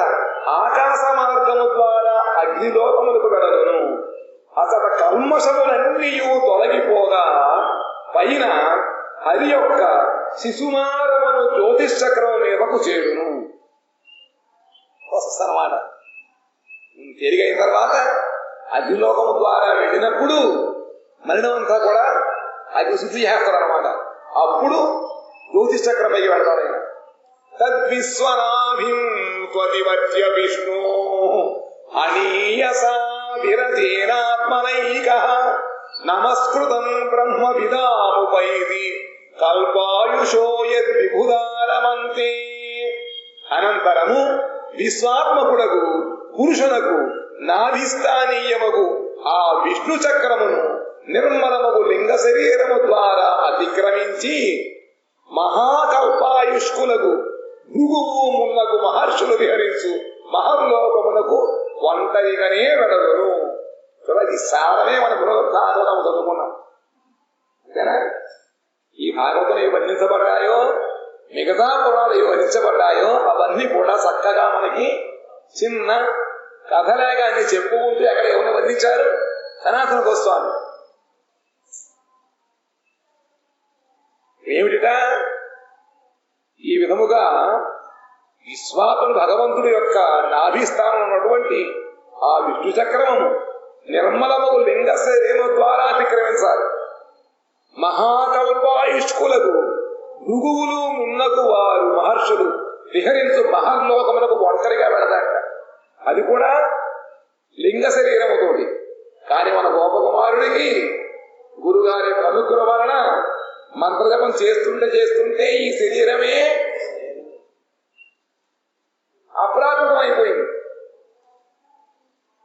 ఆకాశ మార్గము ద్వారా అగ్నిలోకములకు వెడలును. అతడ కల్మషములన్నీ తొలగిపోగా పైన హరి యొక్క శిశుమారమును జ్యోతిశ్చక్రం మీదకు చేరును. వస్తానమాట. తిరిగైన తర్వాత అగ్నిలోకము ద్వారా వెళ్ళినప్పుడు మరణమంతా కూడా అగ్ని శుద్ధి చేస్తారనమాట. అప్పుడు జ్యోతిశ్చక్రమై వెళ్తాడు ఆయన. తద్విశ్వనాభిం త్వతివర్జ్య విష్ణు అనీయసా విరజేనాత్మనైకః నమస్కృతం బ్రహ్మ విదాముపైది కల్పాయుషో యద్విభుదారమంతే. అనంతరము విశ్వాత్మకుడకు పురుషునకు నాభిస్థానీయమగు ఆ విష్ణు చక్రమును నిర్మలమగు లింగ శరీరము ద్వారా అతిక్రమించి మహాకల్పాయుష్కులకు భృగువు మున్నగు మహర్షులు విహరించు మహర్లోకమునకు ఒంటరిగానే వెడదును. చూడండి, సారమే మన భాగవతం చదువుకున్నాం. అంతేనా? ఈ భాగవతం ఏ వర్ణించబడ్డాయో, మిగతా పురాణాలు ఏ వర్ణించబడ్డాయో అవన్నీ కూడా చక్కగా మనకి చిన్న కథలేగా అన్ని చెప్పుకుంటూ అక్కడ ఎవరిని వర్ణించారు? సనాతన గోస్వామి. ఏమిటిట? ఈ విధముగా విశ్వాత్ముడు భగవంతుడి యొక్క నాభిస్థానం ఉన్నటువంటి ఆ విష్ణు చక్రము నిర్మలము లింగ శరీరము ద్వారా అతిక్రమించాలి. మహాకల్పాయుష్కులకు భృగువులు మున్నగు వారు మహర్షులు విహరించు మహర్లోకములకు ఒంటరిగా వెళదాట. అది కూడా లింగ శరీరముతోటి. కానీ మన గోపకుమారుడికి గురుగారి అనుగ్రహం వలన మంత్రజపం చేస్తుంటే ఈ శరీరమే అప్రాకృతం అయిపోయింది.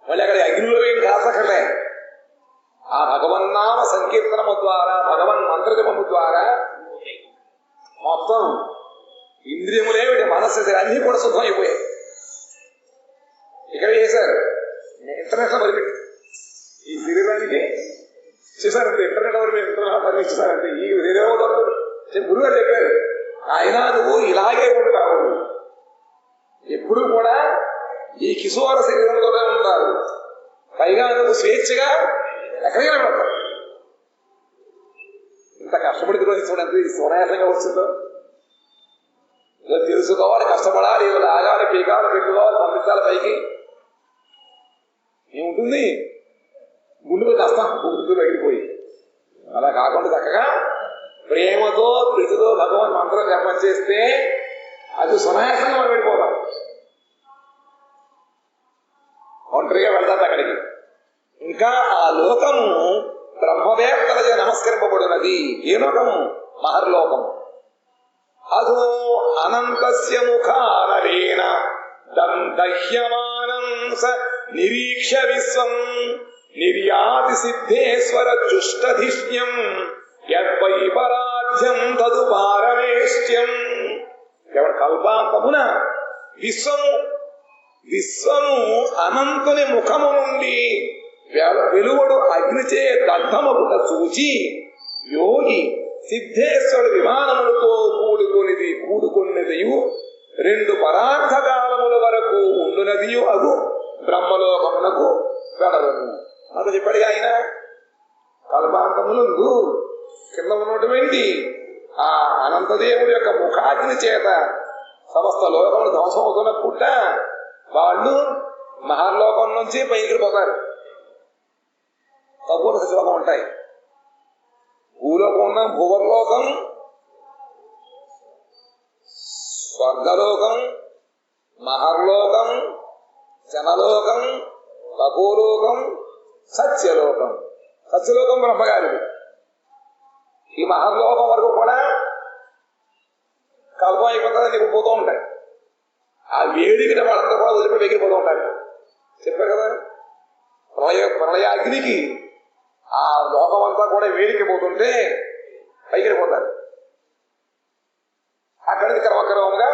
మళ్ళీ అక్కడ అగ్నిలో ఏం కాసకలే. ఆ భగవన్నామ సంకీర్తనము ద్వారా, భగవన్ మంత్రజపము ద్వారా మొత్తం ఇంద్రియములేమిటి, మనస్సు అన్ని కూడా శుద్ధం అయిపోయాయి. ఇక్కడ చేశారు ఇంటర్నెట్ పరిమితి. ఈ శరీరానికి చేశారంటే ఇంటర్నెట్ పరిమిస్తారంటే ఈ గురుగారు చెప్పారు, ఆయన నువ్వు ఇలాగే ఉంటావు, ఎప్పుడు కూడా ఈ కిశోర శరీరంలోనే ఉంటారు, పైగా నువ్వు స్వేచ్ఛగా ఎక్కడికైనా వెళ్తావు. ఇంత కష్టపడి చూడండి ఈ సునాయాసంగా వస్తుందో. ఇలా తెలుసుకోవాలి, కష్టపడాలి, ఇలా ఆగాలి, పీకాలు పెట్టుకోవాలి, పంపించాలి పైకి. ఏముంటుంది గుండె కష్టం గుండె వెళ్ళిపోయి. అలా కాకుండా చక్కగా ప్రేమతో ప్రీతితో భగవాన్ మంత్రం జపం చేస్తే అది సునాయాసంగా మనం వెళ్ళిపోతాం. ఒంటరిగా వెళ్తాం అక్కడికి. ఇంకా ఆ లోకము బ్రహ్మవేత్తలచే నమస్కరింపబడినది. ఏ లోకము? మహర్లోకము. అదో అనంతస్య ముఖానరేణ దందహ్యమానం స నిరీక్ష విశ్వం నిర్యాతి సిద్ధేశ్వర చుష్టధిష్ణ్యం యద్వై పరాధ్యం తదు పారమేష్ట్యం. ఎవరి కల్పాంతమున విశ్వము అనంతుని ముఖము నుండి వెలువడు అగ్నిచే దగ్ధమగుట చూచి యోగి సిద్ధేశ్వరుడు విమానములతో కూడుకున్నదియు 2 పరార్థకాలముల వరకు ఉండునదియు అగు బ్రహ్మలోకమునకు వెడలను. అంత చెప్పాడుగా ఆయన. కల్పాంతములందు కింద ఉన్నటువంటి ఆ అనంతదేవుడి యొక్క ముఖాగ్ని చేత సమస్త లోకములు ధ్వంసం అవుతున్న పుట్ట వాళ్ళు మహర్లోకం నుంచి పైకి పోతారు. తక్కువ సచిలోకం ఉంటాయి. భూలోకం ఉన్న భువర్లోకం, స్వర్గలోకం, మహర్లోకం, జనలోకం, తపోలోకం, సత్యలోకం. సత్యలోకం బ్రహ్మగారిది. ఈ మహర్లోకం వరకు కూడా కల్పం అయిపోతుంది, నీకు పోతూ ఉంటాయి. ఆ వేడికి వాళ్ళంతా కూడా వదిలిపోయి వెగిరిపోతూ ఉంటారు. చెప్పారు కదా, ప్రళయాగ్నికి ఆ లోకం అంతా కూడా వేడికి పోతుంటే పైకి పోతారు. అక్కడికి క్రమక్రమంగా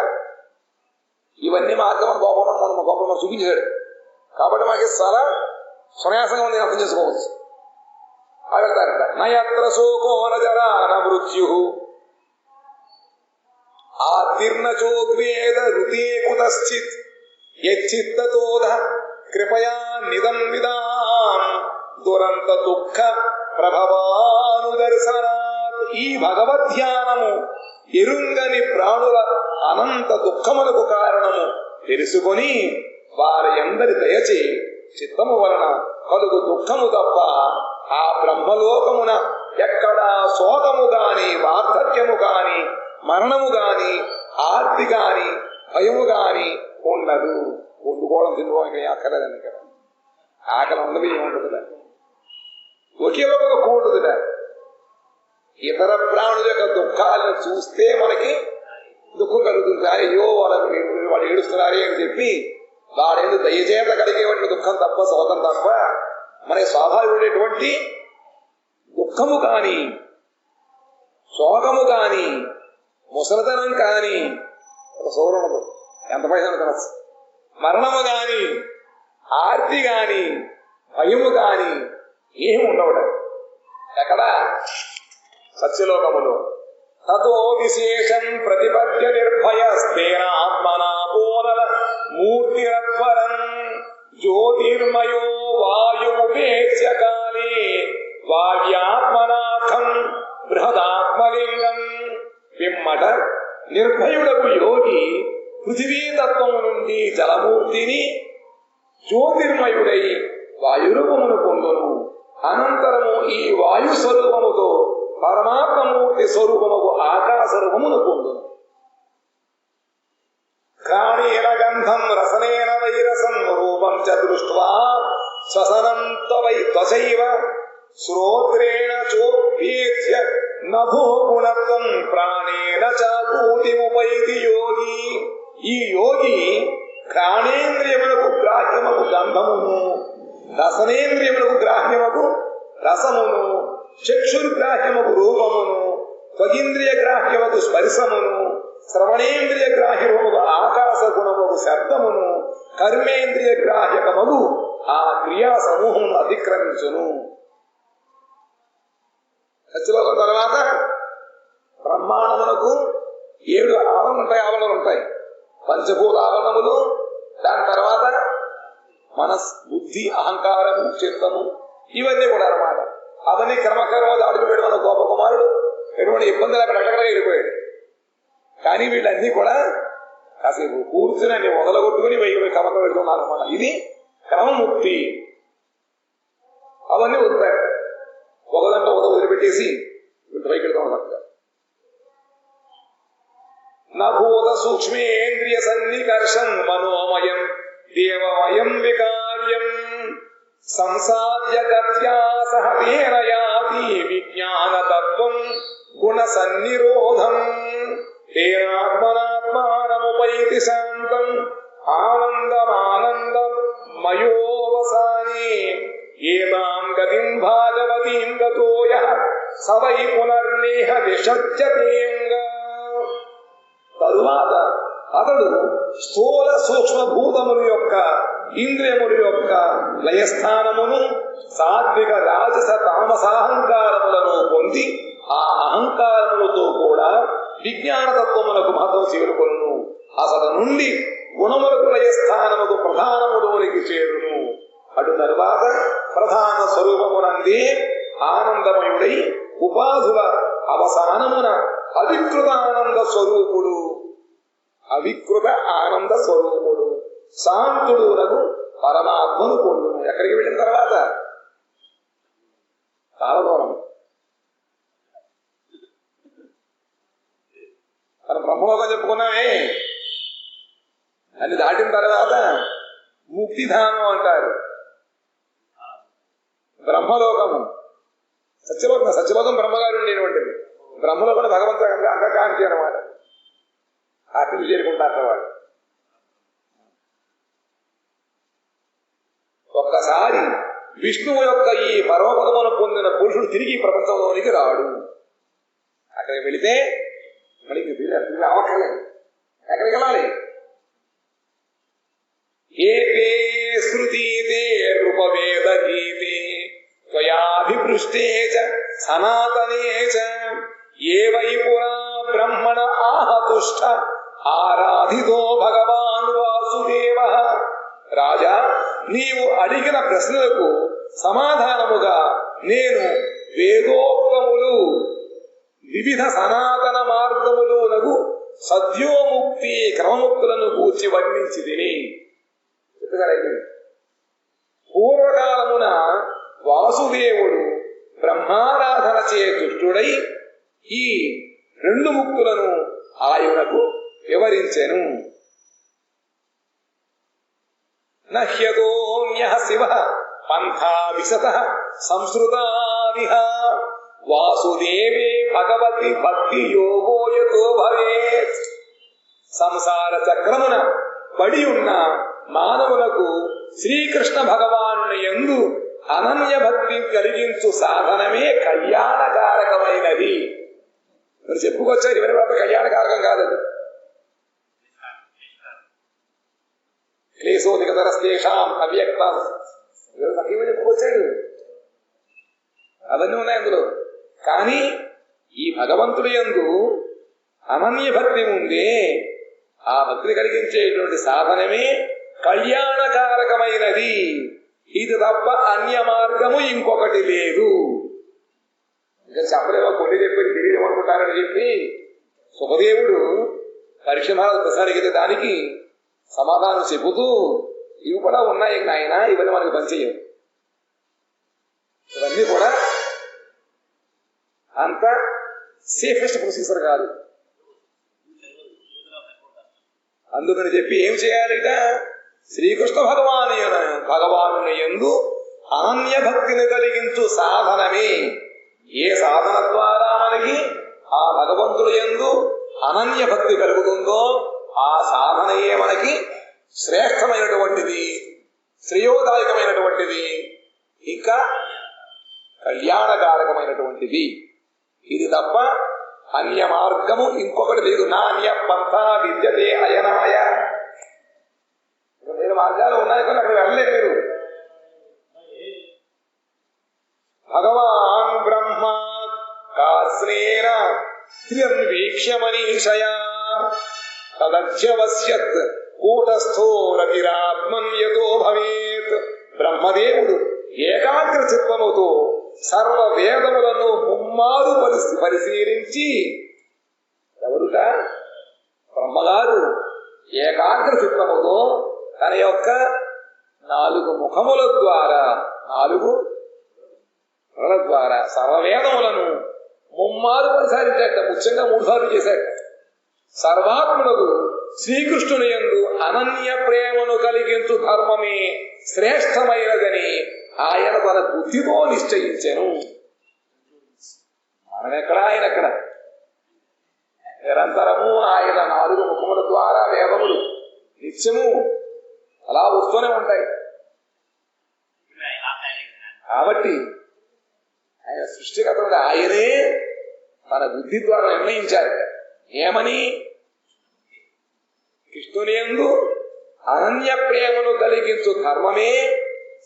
ఇవన్నీ మార్గం గోపం చూపించాడు. కాబట్టి మనకి చాలా సునాయాసంగా ఉంది, అర్థం చేసుకోవచ్చు. వెళ్తారట. నయత్ర శోకో నజరా న మృత్యు ఆర్తిర్న చోద్వేద ఋతే కుతశ్చిత్ యచ్చిత్తతోధ కృపయా నిదం విదాం దురంత దుఃఖ ప్రభవానుదర్శనాత్. ఈ భగవద్ధ్యానము ఎరుంగని ప్రాణుల అనంత దుఃఖములకు కారణము తెలుసుకొని వారి అందరి దయచే చిత్తము వలన కలుగు దుఃఖము తప్ప ఆ బ్రహ్మలోకమున ఎక్కడా శోకము గాని, వార్ధక్యము గాని, మరణము గాని, ఆర్తి గాని, భయము గాని ఉండదు. వండుకోవడం తినుకోవడం అక్కర్లేదండి. ఇక్కడ ఆకలి ఉండదు, ఏముండదులే. ఒకే ఒక కూడుదులే. ఇతర ప్రాణుల యొక్క దుఃఖాలను చూస్తే మనకి దుఃఖం కలుగుతుంది. అయ్యో వాళ్ళు ఏడుస్తున్నారే అని చెప్పి వాడేది దయచేత కలిగేటువంటి దుఃఖం తప్ప, శోకం తప్ప మనకి స్వాభావికమైనటువంటి దుఃఖము కాని, శోకము కాని, ముసలితనం కాని ఒక సౌరణము ఎంత పైసా తినచ్చు. మరణము గాని, ఆర్తి గాని, భయము కాని ఏమి ఉండవట ఎక్కడ? సత్యలోకములో. తతో విశేషం ప్రతిపద్య నిర్భయస్తేన ఆత్మనా పోనల మూర్తిరత్వరం జ్యోతిర్మయో వాయుముపేత్య కాలే వావ్యాత్మనాథం బృహదాత్మలింగం. పిమ్మట నిర్భయుడకు యోగి పృథివీతత్వము నుండి జలమూర్తిని జ్యోతిర్మయుడై వాయురూపమును పొందును. అనంతరము ఈ వాయు స్వరూపముతో పరమాత్మమూర్తి స్వరూపముకు ఆకాశ రూపమును పొందును. ఘ్రాణేన గంధం రసనేన వైరసం రూపం చ దృష్ట్వా శ్వసనం త్వచైవ శ్రోత్రేణ చోప్యేత్య నభో గుణత్వం ప్రాణేన చ కూటిముపైతి యోగి. ఈ యోగి ఘ్రాణేంద్రియములకు గ్రాహ్యముకు గంధమును, రసనేంద్రియములకు గ్రాహ్యముకు రసమును, చక్షుర్గ్రాహ్యముకు రూపమును, త్వగింద్రియ గ్రాహ్యముకు స్పర్శమును, శ్రవణేంద్రియ గ్రాహ్యముకు ఆకాశ గుణముకు శబ్దమును, కర్మేంద్రియ గ్రాహ్యకముకు ఆ క్రియా సమూహమును అతిక్రమించును. సత్యలోకం తర్వాత బ్రహ్మాండమునకు 7 ఆవరణలు ఉంటాయి. పంచభూత ఆవరణములు, దాని తర్వాత మనస్, బుద్ధి, అహంకారము, చిత్తము, ఇవన్నీ కూడా అన్నమాట. అవన్నీ క్రమక్రమ దాడుకు వేయడం వల్ల గోపకుమారుడు ఎటువంటి ఇబ్బందులు అక్కడ వెళ్ళిపోయాడు. కానీ వీళ్ళన్నీ కూడా కాసేపు కూర్చుని అన్ని మొదలగొట్టుకుని క్రమక పెడుతున్నారు అన్నమాట. ఇది క్రమముక్తి. అవన్నీ వదిలిపెట్టారు. ఒకదంటే వదిలిపెట్టేసి పైకి వెళ్తాం. నభూత సూక్ష్మేంద్రియ సన్నికర్షం మనోమయం దేవమయం వికార్యం సంసాద్య గత్యా సహ తేన యాతి విజ్ఞానతత్వం గుణ సన్నిరోధం తేనాత్మనాత్మానముపైతి శాంతం ఆనందమానందమయోవసానే ఏతాం గతిం భాగవతీం గతో యః స వై పునర్నేహ విషజ్యతేంగా. తరువాత అతడు స్థూల సూక్ష్మభూతముల యొక్క ఇంద్రియముల యొక్క లయస్థానమును సాత్విక రాజస తామసాహంకారములను పొంది ఆ అహంకారములతో కూడా విజ్ఞానతత్వములకు మాత్రం చేరుకొను. అసలు నుండి గుణములకు లయస్థానముకు ప్రధానములోనికి చేరును. అటు తరువాత ప్రధాన స్వరూపమునందే ఆనందమయుడై ఉపాధుల అవసానమున అవికృత ఆనంద స్వరూపుడు, అవికృత ఆనంద స్వరూపుడు శాంతుడునకు పరమాత్మను పొందును. ఎక్కడికి వెళ్ళిన తర్వాత చాలా దూరం. మనం బ్రహ్మలోకం చెప్పుకున్నామే, అని దాటిన తర్వాత ముక్తిధామం అంటారు. బ్రహ్మలోకము సత్యలోకం బ్రహ్మగారు ఉండేటువంటిది. బ్రహ్మలోకం భగవంతుడు అంగకాంతి అన్నమాట. అటు చేరుకుంటారు వాడు. ఒక్కసారి విష్ణువు యొక్క ఈ పరమపదమును పొందిన పురుషుడు తిరిగి ప్రపంచంలోనికి రాడు. అక్కడికి వెళితే మళ్ళీ తిరిగి అవక్కర్లేదు. ఎక్కడికి వెళ్ళాలి? ఏతే స్మృతీతే రూపవేద గీతే త్వయాభిపృష్టే చ సనాతనే చ ఏ వై పురా బ్రహ్మణ ఆహతుష్ట ఆరాధితో భగవాన్ వాసుదేవ. రాజా, నీవు అడిగిన ప్రశ్నలకు సమాధానముగా నేను వేదోక్తములు వివిధ సనాతన మార్గములునగు సద్యోముక్తి క్రమముక్తులను గూర్చి వర్ణించి తిని. పూర్వకాలమున వాసుదేవుడు బ్రహ్మారాధన చే తుష్టుడై ఈ 2 ముక్తులను ఆయనకు వివరించెను. నహ్యతోన్యః శివః పంథా విశతః సంస్కృతాదిహ వాసుదేవే భగవతి భక్తి యోగో యతో భవేత్. సంసార చక్రమున పడి ఉన్న మానవులకు శ్రీకృష్ణ భగవాను యందు అనన్య భక్తి కలిగించు సాధనమే కళ్యాణకారకమైనది. మీరు చెప్పుకొచ్చారు, ఇవన్నీ కూడా కళ్యాణకారకం కాదది. క్లేశోధికతరస్తేషాం అవ్యక్త చెప్పుకొచ్చాడు, అవన్నీ ఉన్నాయి అందులో. కానీ ఈ భగవంతుడి యందు అనన్య భక్తి ఉందే, ఆ భక్తిని కలిగించేటువంటి సాధనమే కళ్యాణకారకమైనది. ఇది తప్ప అన్య మార్గము ఇంకొకటి లేదు. ఇంకా చెప్పలేమో, కొన్ని చెప్పి తెలియదు అనుకుంటారని చెప్పి సుఖదేవుడు పరీక్ష మహారాజు ప్రశ్న అడిగితే దానికి సమాధానం చెబుతూ ఇవి కూడా ఉన్నాయి నాయన, ఇవన్నీ మనకి పనిచేయవు, ఇవన్నీ కూడా అంత సేఫెస్ట్ ప్రొసీజర్ కాదు. అందుకని చెప్పి ఏం చేయాలిట, శ్రీకృష్ణ భగవాను యందు అనన్య భక్తిని కలిగించు సాధనమే. ఏ సాధన ద్వారా మనకి ఆ భగవంతుడు యందు అనన్య భక్తి కలుగుతుందో ఆ సాధనయే మనకి శ్రేష్టమైనటువంటిది, శ్రేయోదాయకమైనటువంటిది, ఇంకా కళ్యాణకారకమైనటువంటిది. ఇది తప్ప అన్య మార్గము ఇంకొకటి లేదు. నాణ్య పంథ విద్యతే అయనాయ. వేరే మార్గాలు ఉన్నాయి కానీ అక్కడ వెళ్ళలేదు మీరు. భగవాన్ బ్రహ్మ కాశ్రేణ త్రియన్వీక్ష్య మనీషయా తదధ్యవశ్యత్ కూటస్థో రతిరాత్మన్ యతో భవేత్. బ్రహ్మదేవుడు ఏకాగ్ర చిత్తముతో సర్వ వేదములను ముమ్మారు పరిశీలించి, ఎవరుట బ్రహ్మగారు ఏకాగ్ర చిత్తముతో తన యొక్క 4 ముఖముల ద్వారా 4 కళల ద్వారా సర్వవేదములను ముమ్మారు పరిశీలించాట. ముఖ్యంగా 3 సార్లు చేశాట. సర్వాత్ములకు శ్రీకృష్ణుని యందు అనన్య ప్రేమను కలిగించు ధర్మమే శ్రేష్టమైనదని ఆయన తన బుద్ధితో నిశ్చయించెను. మనమెక్కడ, ఆయన ఎక్కడ? నిరంతరము ఆయన 4 ముఖముల ద్వారా వేదములు నిత్యము అలా వస్తూనే ఉంటాయి. కాబట్టి ఆయన సృష్టికర్త, ఆయనే తన బుద్ధి ద్వారా నిర్ణయించారు. ఏమని? కృష్ణుని యందు అనన్య ప్రేమను కలిగించు ధర్మమే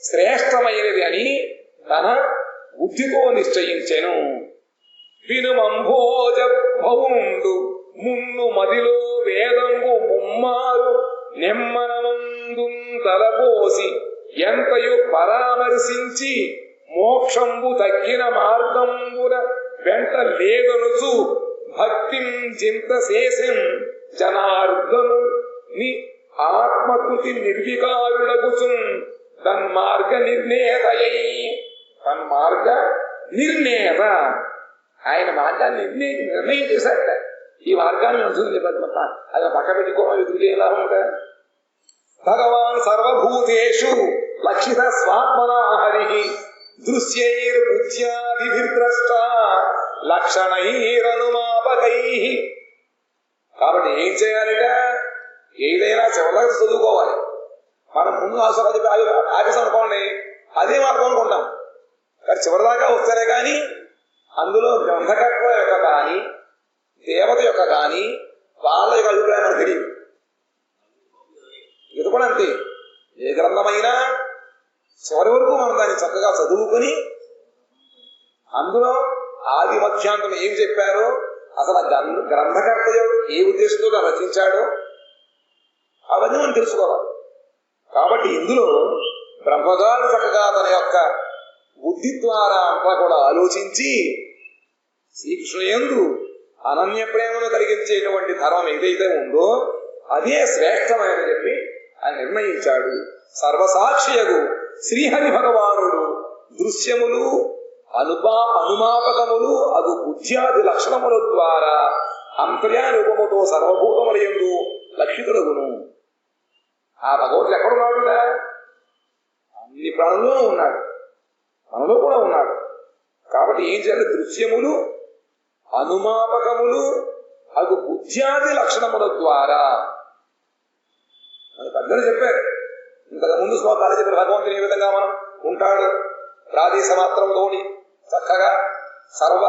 శ్రేష్టమైనది అని తన బుద్ధితో నిశ్చయించెను. వినుమంభోజ భౌండు మున్ను మదిలో వేదంబు ముమ్మారు నెమ్మనమందు తలపోసి ఎంతయు పరామర్శించి మోక్షంబు తగ్గిన మార్గంబున వెంట లేదనుచు భక్తిం చింతశేషం జనార్దను ని ఆత్మకృతి నిర్వికారుడగుచు తన్మార్గ నిర్ణేతయై. తన్మార్గ నిర్ణేత, ఆయన మార్గాన్ని నిర్ణయం చేశాట. ఈ మార్గాన్ని ఉంటుంది అది పక్క పెట్టుకోమని ఎదురు ఎలా ఉంటా. భగవాన్ సర్వభూతేషు లక్షిత స్వాత్మనా హరి దృశ్యైర్బుద్ధ్యాదిభిర్ద్రష్ట లక్షణైరనుమాపకై. కాబట్టి ఏం చేయాలిట? ఏదైనా చివరిదాకా చదువుకోవాలి. మనం ముందు ఆఫీస్ అనుకోండి, అదే మార్గం అనుకుంటాం. కానీ చివరిదాకా వస్తేనే కానీ అందులో గ్రంథకర్త యొక్క కానీ దేవత యొక్క కానీ వాళ్ళ యొక్క అభిప్రాయం మనకు తెలియదు. ఇది కూడా అంతే. ఏ గ్రంథమైనా చివరి వరకు మనం దాన్ని చక్కగా చదువుకొని అందులో ఆది మధ్యాంతం ఏం చెప్పారో, అసలు గ్రంథకర్త ఏ ఉద్దేశంతో రచించాడో అవన్నీ మనం తెలుసుకోవాలి. కాబట్టి ఇందులో బ్రహ్మగారు చక్కగా తన యొక్క బుద్ధి ద్వారా అంతా కూడా ఆలోచించి శ్రీకృష్ణుయందు అనన్య ప్రేమను కలిగించేటువంటి ధర్మం ఏదైతే ఉందో అదే శ్రేష్టమని చెప్పి ఆయన నిర్ణయించాడు. సర్వసాక్షియగు శ్రీహరి భగవానుడు దృశ్యములు అనుమాపకములు అగు బుద్ధ్యాది లక్షణముల ద్వారా అంతర్యానుపముతో సర్వభూతములందు లక్షితులగును. ఆ భగవంతుడు ఎక్కడున్నాడు? అన్ని ప్రాణుల్లో ఉన్నాడు, మనలో కూడా ఉన్నాడు. కాబట్టి ఏం చేయాలి? దృశ్యములు అనుమాపకములు అగు బుద్ధ్యాది లక్షణముల ద్వారా అని పెద్దలు చెప్పారు. ఇంతకు ముందు శ్లోకాలు చెప్పిన భగవంతుని ఏ విధంగా మనం ఉంటాడు? ప్రాదేశ మాత్రముతోటి చక్కగా సర్వ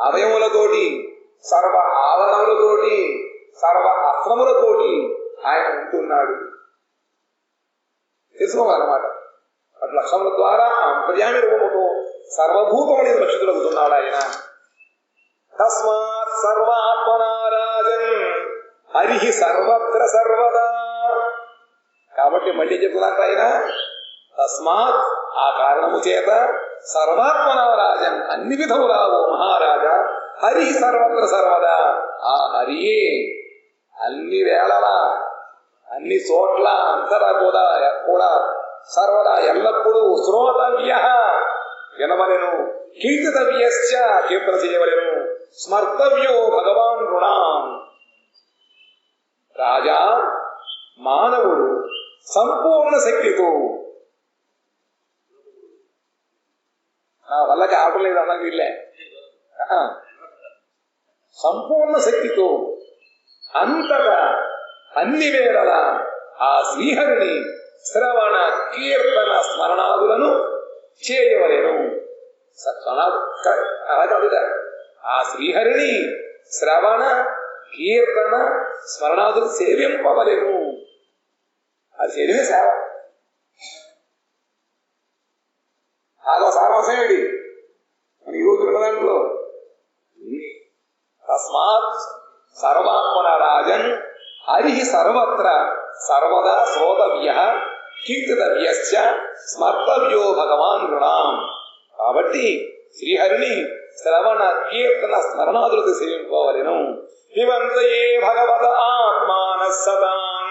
అవయములతోటి సర్వ ఆవరణములతోటి సర్వ అస్త్రములతోటి ఆయన ఉంటున్నాడు తెలుసుకోవాలన్నమాట. అటు లక్షణముల ద్వారా అంతర్యామి రూపముతో సర్వభూతముని రక్షితులవుతున్నాడు ఆయన. తస్మాత్ సర్వాత్మనారాజన్ హరి సర్వత్ర సర్వదా. కాబట్టి మళ్ళీ చెప్తున్నారు ఆయన, తస్మాత్ ఆ కారణము చేత సర్వాత్మనారాజన్ అన్ని విధములా ఓ మహారాజా హరి సర్వత్ర సర్వదా. ఆ హరియే అన్ని వేళలా అన్ని చోట్ల అంతటా కూడా సర్వదా ఎల్లప్పుడూ శ్రోతవ్య వినవలెను, కీర్తితవ్యశ్చ కీర్తన చేయవలెను, స్మర్తవ్యో భగవాన్ రుణాం. రాజా మానవుడు సంపూర్ణ శక్తితో, నా వల్ల కావటం లేదు అన్నది వీళ్ళే, సంపూర్ణ శక్తితో అంతటా అన్ని వేళల ఆ శ్రీహరిని శ్రవణ కీర్తన స్మరణాదులను చేయవలెను. అలా కాదుగా, ఆ శ్రీహరిని శ్రవణ కీర్తన స్మరణాదులు సేవింపవలెను. అది చేయడమే సేవ. అదో సారాంశం ఏంటి మన ఈరోజు విన్న దాంట్లో, తస్మాత్ సర్వాత్మన రాజన్ హరి సర్వత్ర సర్వదా శ్రోతవ్య కీర్తితవ్యశ్చ స్మర్తవ్యో భగవాన్ రుణాం. కాబట్టి శ్రీహరిని శ్రవణ కీర్తన స్మరణాదులకు సేవించుకోవలెను. పిబంతయే భగవత ఆత్మానఃసతాం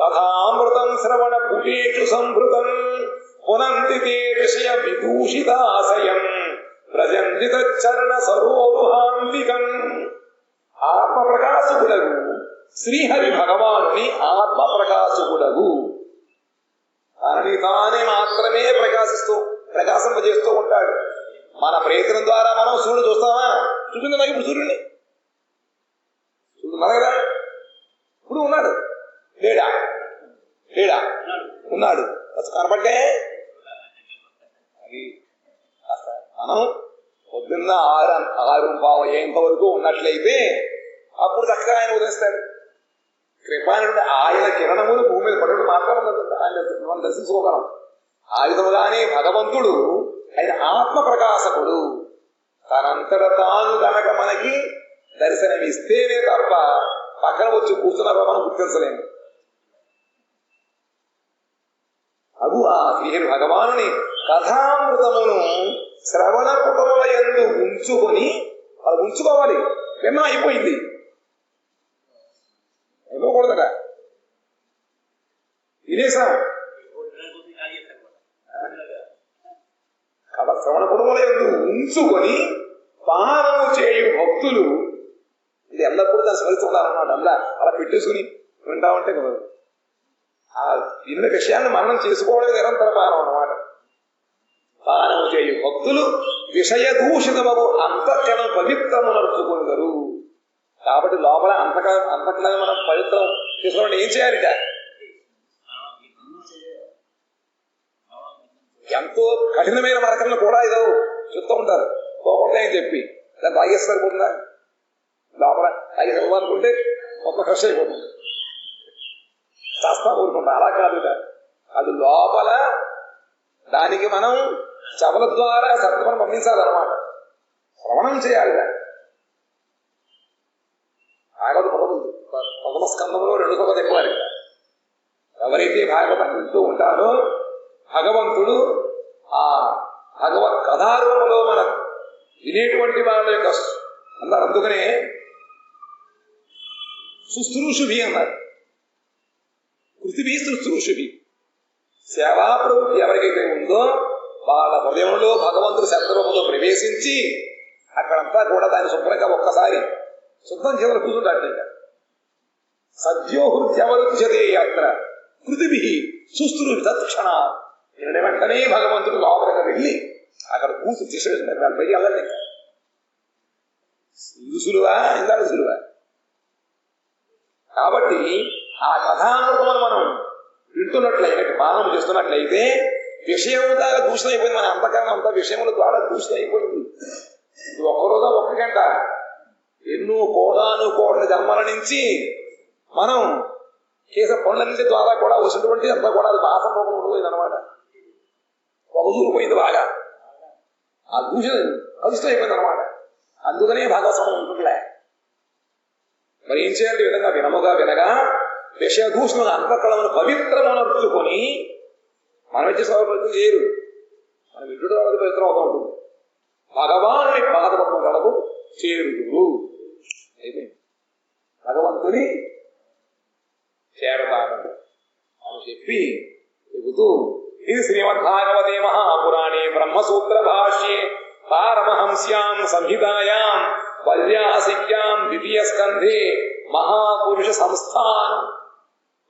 కథామృతం శ్రవణ పుటేషు సంభృతం పునంతి తే విషయ విదూషితాశయం ప్రజంతి తచ్చరణ సరోరుహాంతికం. ఆత్మ ప్రకాశకుడగు శ్రీహరి భగవానుని ఆత్మ ప్రకాశకుడగు తనని తానే మాత్రమే ప్రకాశింపజేస్తూ ఉంటాడు. మన ప్రయత్నం ద్వారా మనం సూర్యుడు చూస్తామా? చూపింది నాకు ఇప్పుడు సూర్యుడిని చూస్తున్నా కదా. ఇప్పుడు ఉన్నాడు లేడా? లేడా? ఉన్నాడు. కనపడ్డే అది మనం పొద్దున్న 6:15 వరకు ఉన్నట్లయితే అప్పుడు చక్కగా ఆయన ఉదయిస్తాడు. కృపానుడు ఆయన కిరణములు భూమి మీద పడడం మాత్రం ఆయన మనం దర్శించుకోగలం. ఆ విధముగానే భగవంతుడు ఆయన ఆత్మ ప్రకాశకుడు. తనంతట తాను కనుక మనకి దర్శనమిస్తేనే తప్ప పక్కన వచ్చి కూర్చున్నారో మనం గుర్తించలేము. అగు ఆ శ్రీహరి భగవానుని కథామృతమును శ్రవణ పుటముల యందు ఉంచుకొని, అది ఉంచుకోవాలి. విన్నా అయిపోయింది, అయిపోకూడదట. వినేసాం కథ శ్రవణ పుటముల యందు ఉంచుకొని పానము చేయు భక్తులు, ఇది ఎల్లప్పుడూ దాన్ని స్మరిస్తుండాలన్నమాట. అలా పెట్టేసుకుని వింటా ఉంటే కదా, ఆ ఇన్న విషయాన్ని మననం చేసుకోవడం నిరంతర పానం అన్నమాట. పానము చేయు భక్తులు విషయ దూషితమగు అంతఃకరణ పవిత్రము నడుచుకొనగరు. కాబట్టి లోపల అంతఃకరణ మనం పవిత్రం చేసుకోవాలంటే ఏం చేయాలిట? ఎంతో కఠినమైన మరకలను కూడా ఏదో చూస్తూ ఉంటారు, పోకుండా అని చెప్పి దాన్ని తాగేసి సరిపోతుందా? లోపల తాగేసి అనుకుంటే మొత్తం ఫ్రెష్ అయిపోతుంది, చస్తా ఊరుకుంటా. అలా కాదుట, అది లోపల దానికి మనం చెవుల ద్వారా సత్వరం పంపించాలన్నమాట. శ్రవణం చేయాలి. భాగవత ప్రథమ స్కంధంలో 2 సభ చెప్పాలి. ఎవరైతే భాగవతం వింటూ ఉంటారో భగవంతుడు ఆ భగవత్ కథారూపంలో మన వినేటువంటి వాళ్ళ యొక్క అన్నారు. అందుకనే శుశ్రూషుభి అన్నారు. పృథివీ శుశ్రూషుభి. సేవా ప్రవృత్తి ఎవరికైతే ఉందో వాళ్ళ హృదయంలో భగవంతుడు శబ్దరూపంలో ప్రవేశించి అక్కడంతా కూడా దాన్ని శుభ్రంగా ఒక్కసారి శుద్ధం చేతులు కూర్చుంటాడు. సద్యోహృత్యవరుచ్యతే యాత్ర పృథివీ శుశ్రూషి తత్క్షణ. వెంటనే భగవంతుడు లోపలికి వెళ్ళి అక్కడ కూర్చుని తీసేస్తున్నారు. వాళ్ళు బయట వెళ్ళండి. ఇది సులువా? ఇందాక సులువా? కాబట్టి ఆ కథామృతమును మనం వింటున్నట్లయితే, పాలన చేస్తున్నట్లయితే విషయం ద్వారా దూషణ అయిపోయింది. మన అంతకన్నా అంతా విషయముల ద్వారా దూషణ అయిపోయింది. ఇది ఒక్కరోజు 1 గంట ఎన్నో కోట్ల జన్మల నుంచి మనం చేసే పనులన్నింటి ద్వారా కూడా వచ్చినటువంటి అంతా కూడా అది వాసన రూపం ఉండిపోయింది అనమాట. పొగదూరిపోయింది బాగా. ఆ దూషణ కలుషితం అయిపోయింది అనమాట. అందుకనే భాగవతం ఉంటుందిలే. మరి ఏం చేయాలి? ఈ విధంగా వినగా విషయ దూషణ అంతఃకళమును పవిత్రము నడుచుకొని మనం వచ్చే సౌకర్యం చేయరు. మనం వింటుడు పవిత్రం అవుతూ ఉంటుంది. భగవానుని పాదపద్మం కలవు చేరుదురు. అయిపోయింది. భగవంతుని చేరతాను అని చెప్పి చెబుతూ ఇది శ్రీమద్భాగవతే మహాపురాణే బ్రహ్మసూత్ర భాష్యే పారమహంస్యాం సంహితాయాం వైయాసిక్యాం ద్వితీయ స్కంధే మహాపురుష సంస్థానం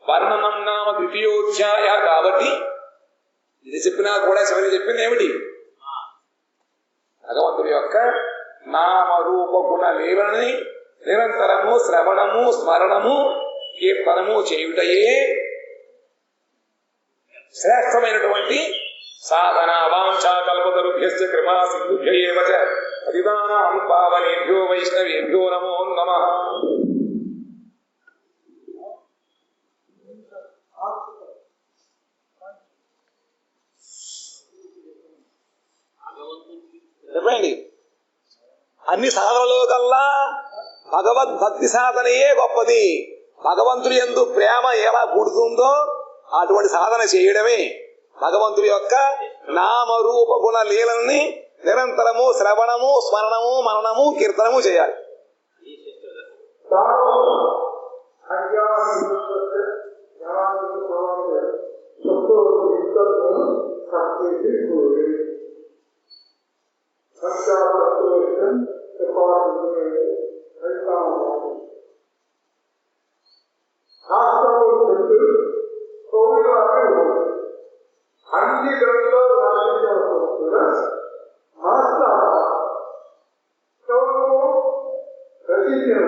వర్ణనం నామ ద్వితీయోధ్యాయ. కాబట్టి ఇది చెప్పినా కూడా చివరి చెప్పింది ఏమిటి? భగవంతుడి యొక్క నామరూప గుణ లీలని నిరంతరము శ్రవణము స్మరణము కీర్తనము చేయుటయే శ్రేష్టమైనటువంటి సాధన. వాంఛా కల్పతరుభ్యశ్చ కృపా సింధుభ్య ఏవ చ పతితానాం పావనేభ్యో వైష్ణవేభ్యో నమో నమః. చెప్పండి. అన్ని సాధనలో కల్లా భగవద్భక్తి సాధనయే గొప్పది. భగవంతుడి యందు ప్రేమ ఎలా పుడుతుందో అటువంటి సాధన చేయడమే. భగవంతుడి యొక్క నామరూప గుణ లీలని నిరంతరము శ్రవణము స్మరణము మననము కీర్తనము చేయాలి. అన్ని గ్రంథాలు రాసించిన రచించిన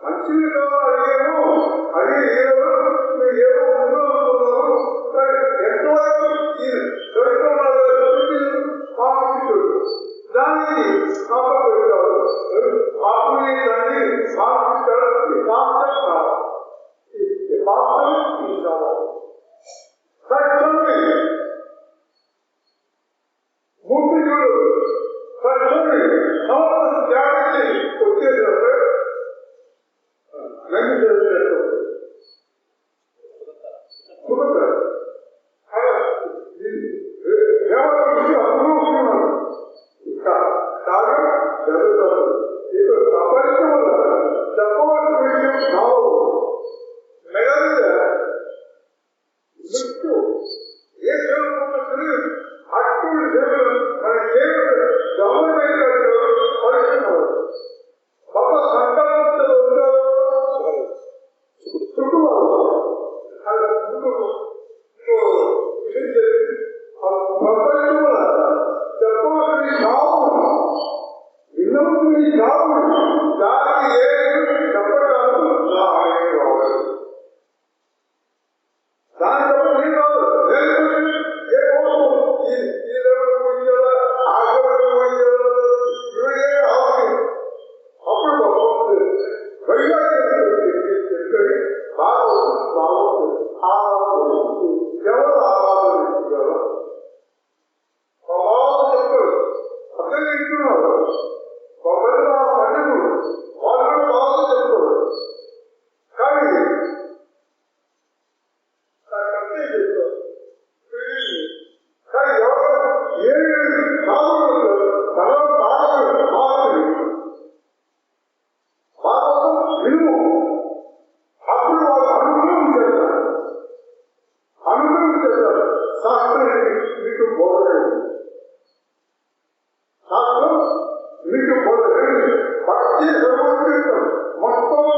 మంచిది కావాలి ఏమో అది ఏదో ఏమో మీకు భక్తి సమర్పితం మొత్తం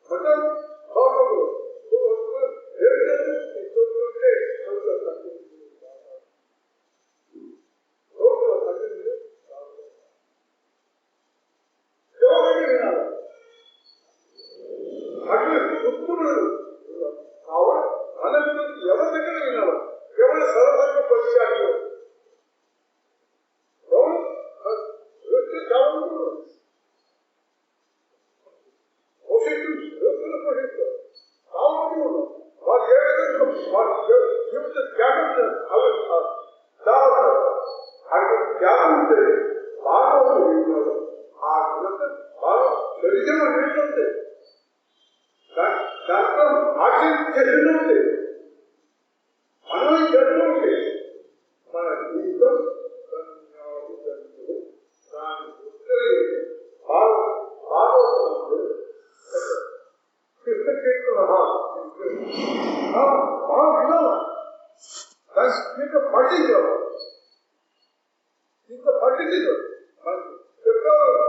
మటన్ బాగుండదు ఏం చేస్తే చూస్తుంటే ఎవరికి వినాలి అట్లా ఉత్తముడు కావాలి అనంతరం ఎవరి దగ్గర వినాలి ఎవరి సరళంగా పరిచయాలు ఎవరు కావాలి పోషిస్తారు కావాలి వాళ్ళు ఏ విధంగా వాళ్ళ జీవిత త్యాగం అక్కడ త్యాగం ఉంటే బాగా ఉంటుంది ఆ విధంగా బాగా శరీరం అనేటువంటి దాంట్లో ఆచరణ ఉంటే మనం చేస్తూ ఉంటే మన జీవితం దాని కృష్ణ కీర్తన బాగా వినాలి దానికి పట్టించాలి ఇంత పట్టించదు మనకి చెప్పారు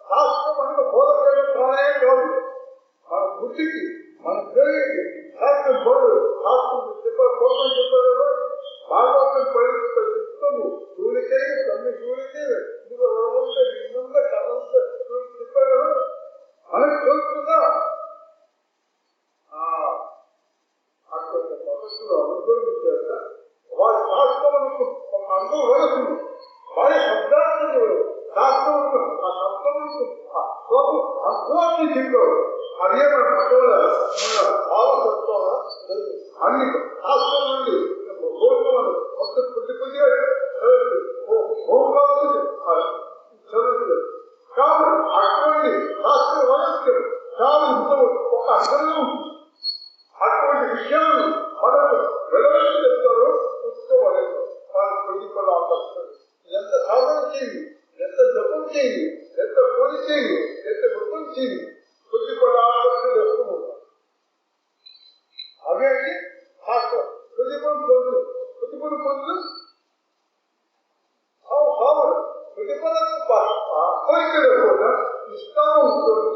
శాస్త్రం మనకు బోధ చేయడం ప్రాణాయం కాదు మన బుద్ధికి మన తెలియకి శాస్త్రం బోధలు శాస్త్రం చెప్పారు కోసం చెప్పారు భాగవతం పరిస్థితులు సూర్యకే తల్లి సూర్యకే ఇదంతా కథంతా చెప్పారు మనకు తెలుస్తుందా అటువంటి పద్ధతులు అనుభవించాక వారి శాస్త్రం ఒక అనుభవం వస్తుంది వారి శబ్దార్థం శాస్త్రం ఆ శబ్దం అర్థాన్ని చెప్పారు అదే మన మఠంలో మన భావతత్వం అన్ని శాస్త్రం నుండి మొత్తం కొద్దిగా ఓంకారం చదువుతుంది కాబట్టి అటువంటి శాస్త్ర వనస్యం చాలా ఒక అర్థంలో ఉంటుంది అటువంటి విషయాలను మనకు వెలవెల్లి చెప్తారో ఉత్సవాలు మన కొద్దిపల్ల ఆకర్షణ ఎంత సాధన చేయి ఎంత జపం చేయి ఎంత పూజ చేయి ఎంత వృత్తం చేయి కొద్దిపల్ల ఆకర్షణ వస్తూ ఉంటాం అవే శాస్త్రం కొద్దిపల్లి పొందులు ప్రతిఫలం కోరిక లేకుండా నిష్కామం ఉంటుంది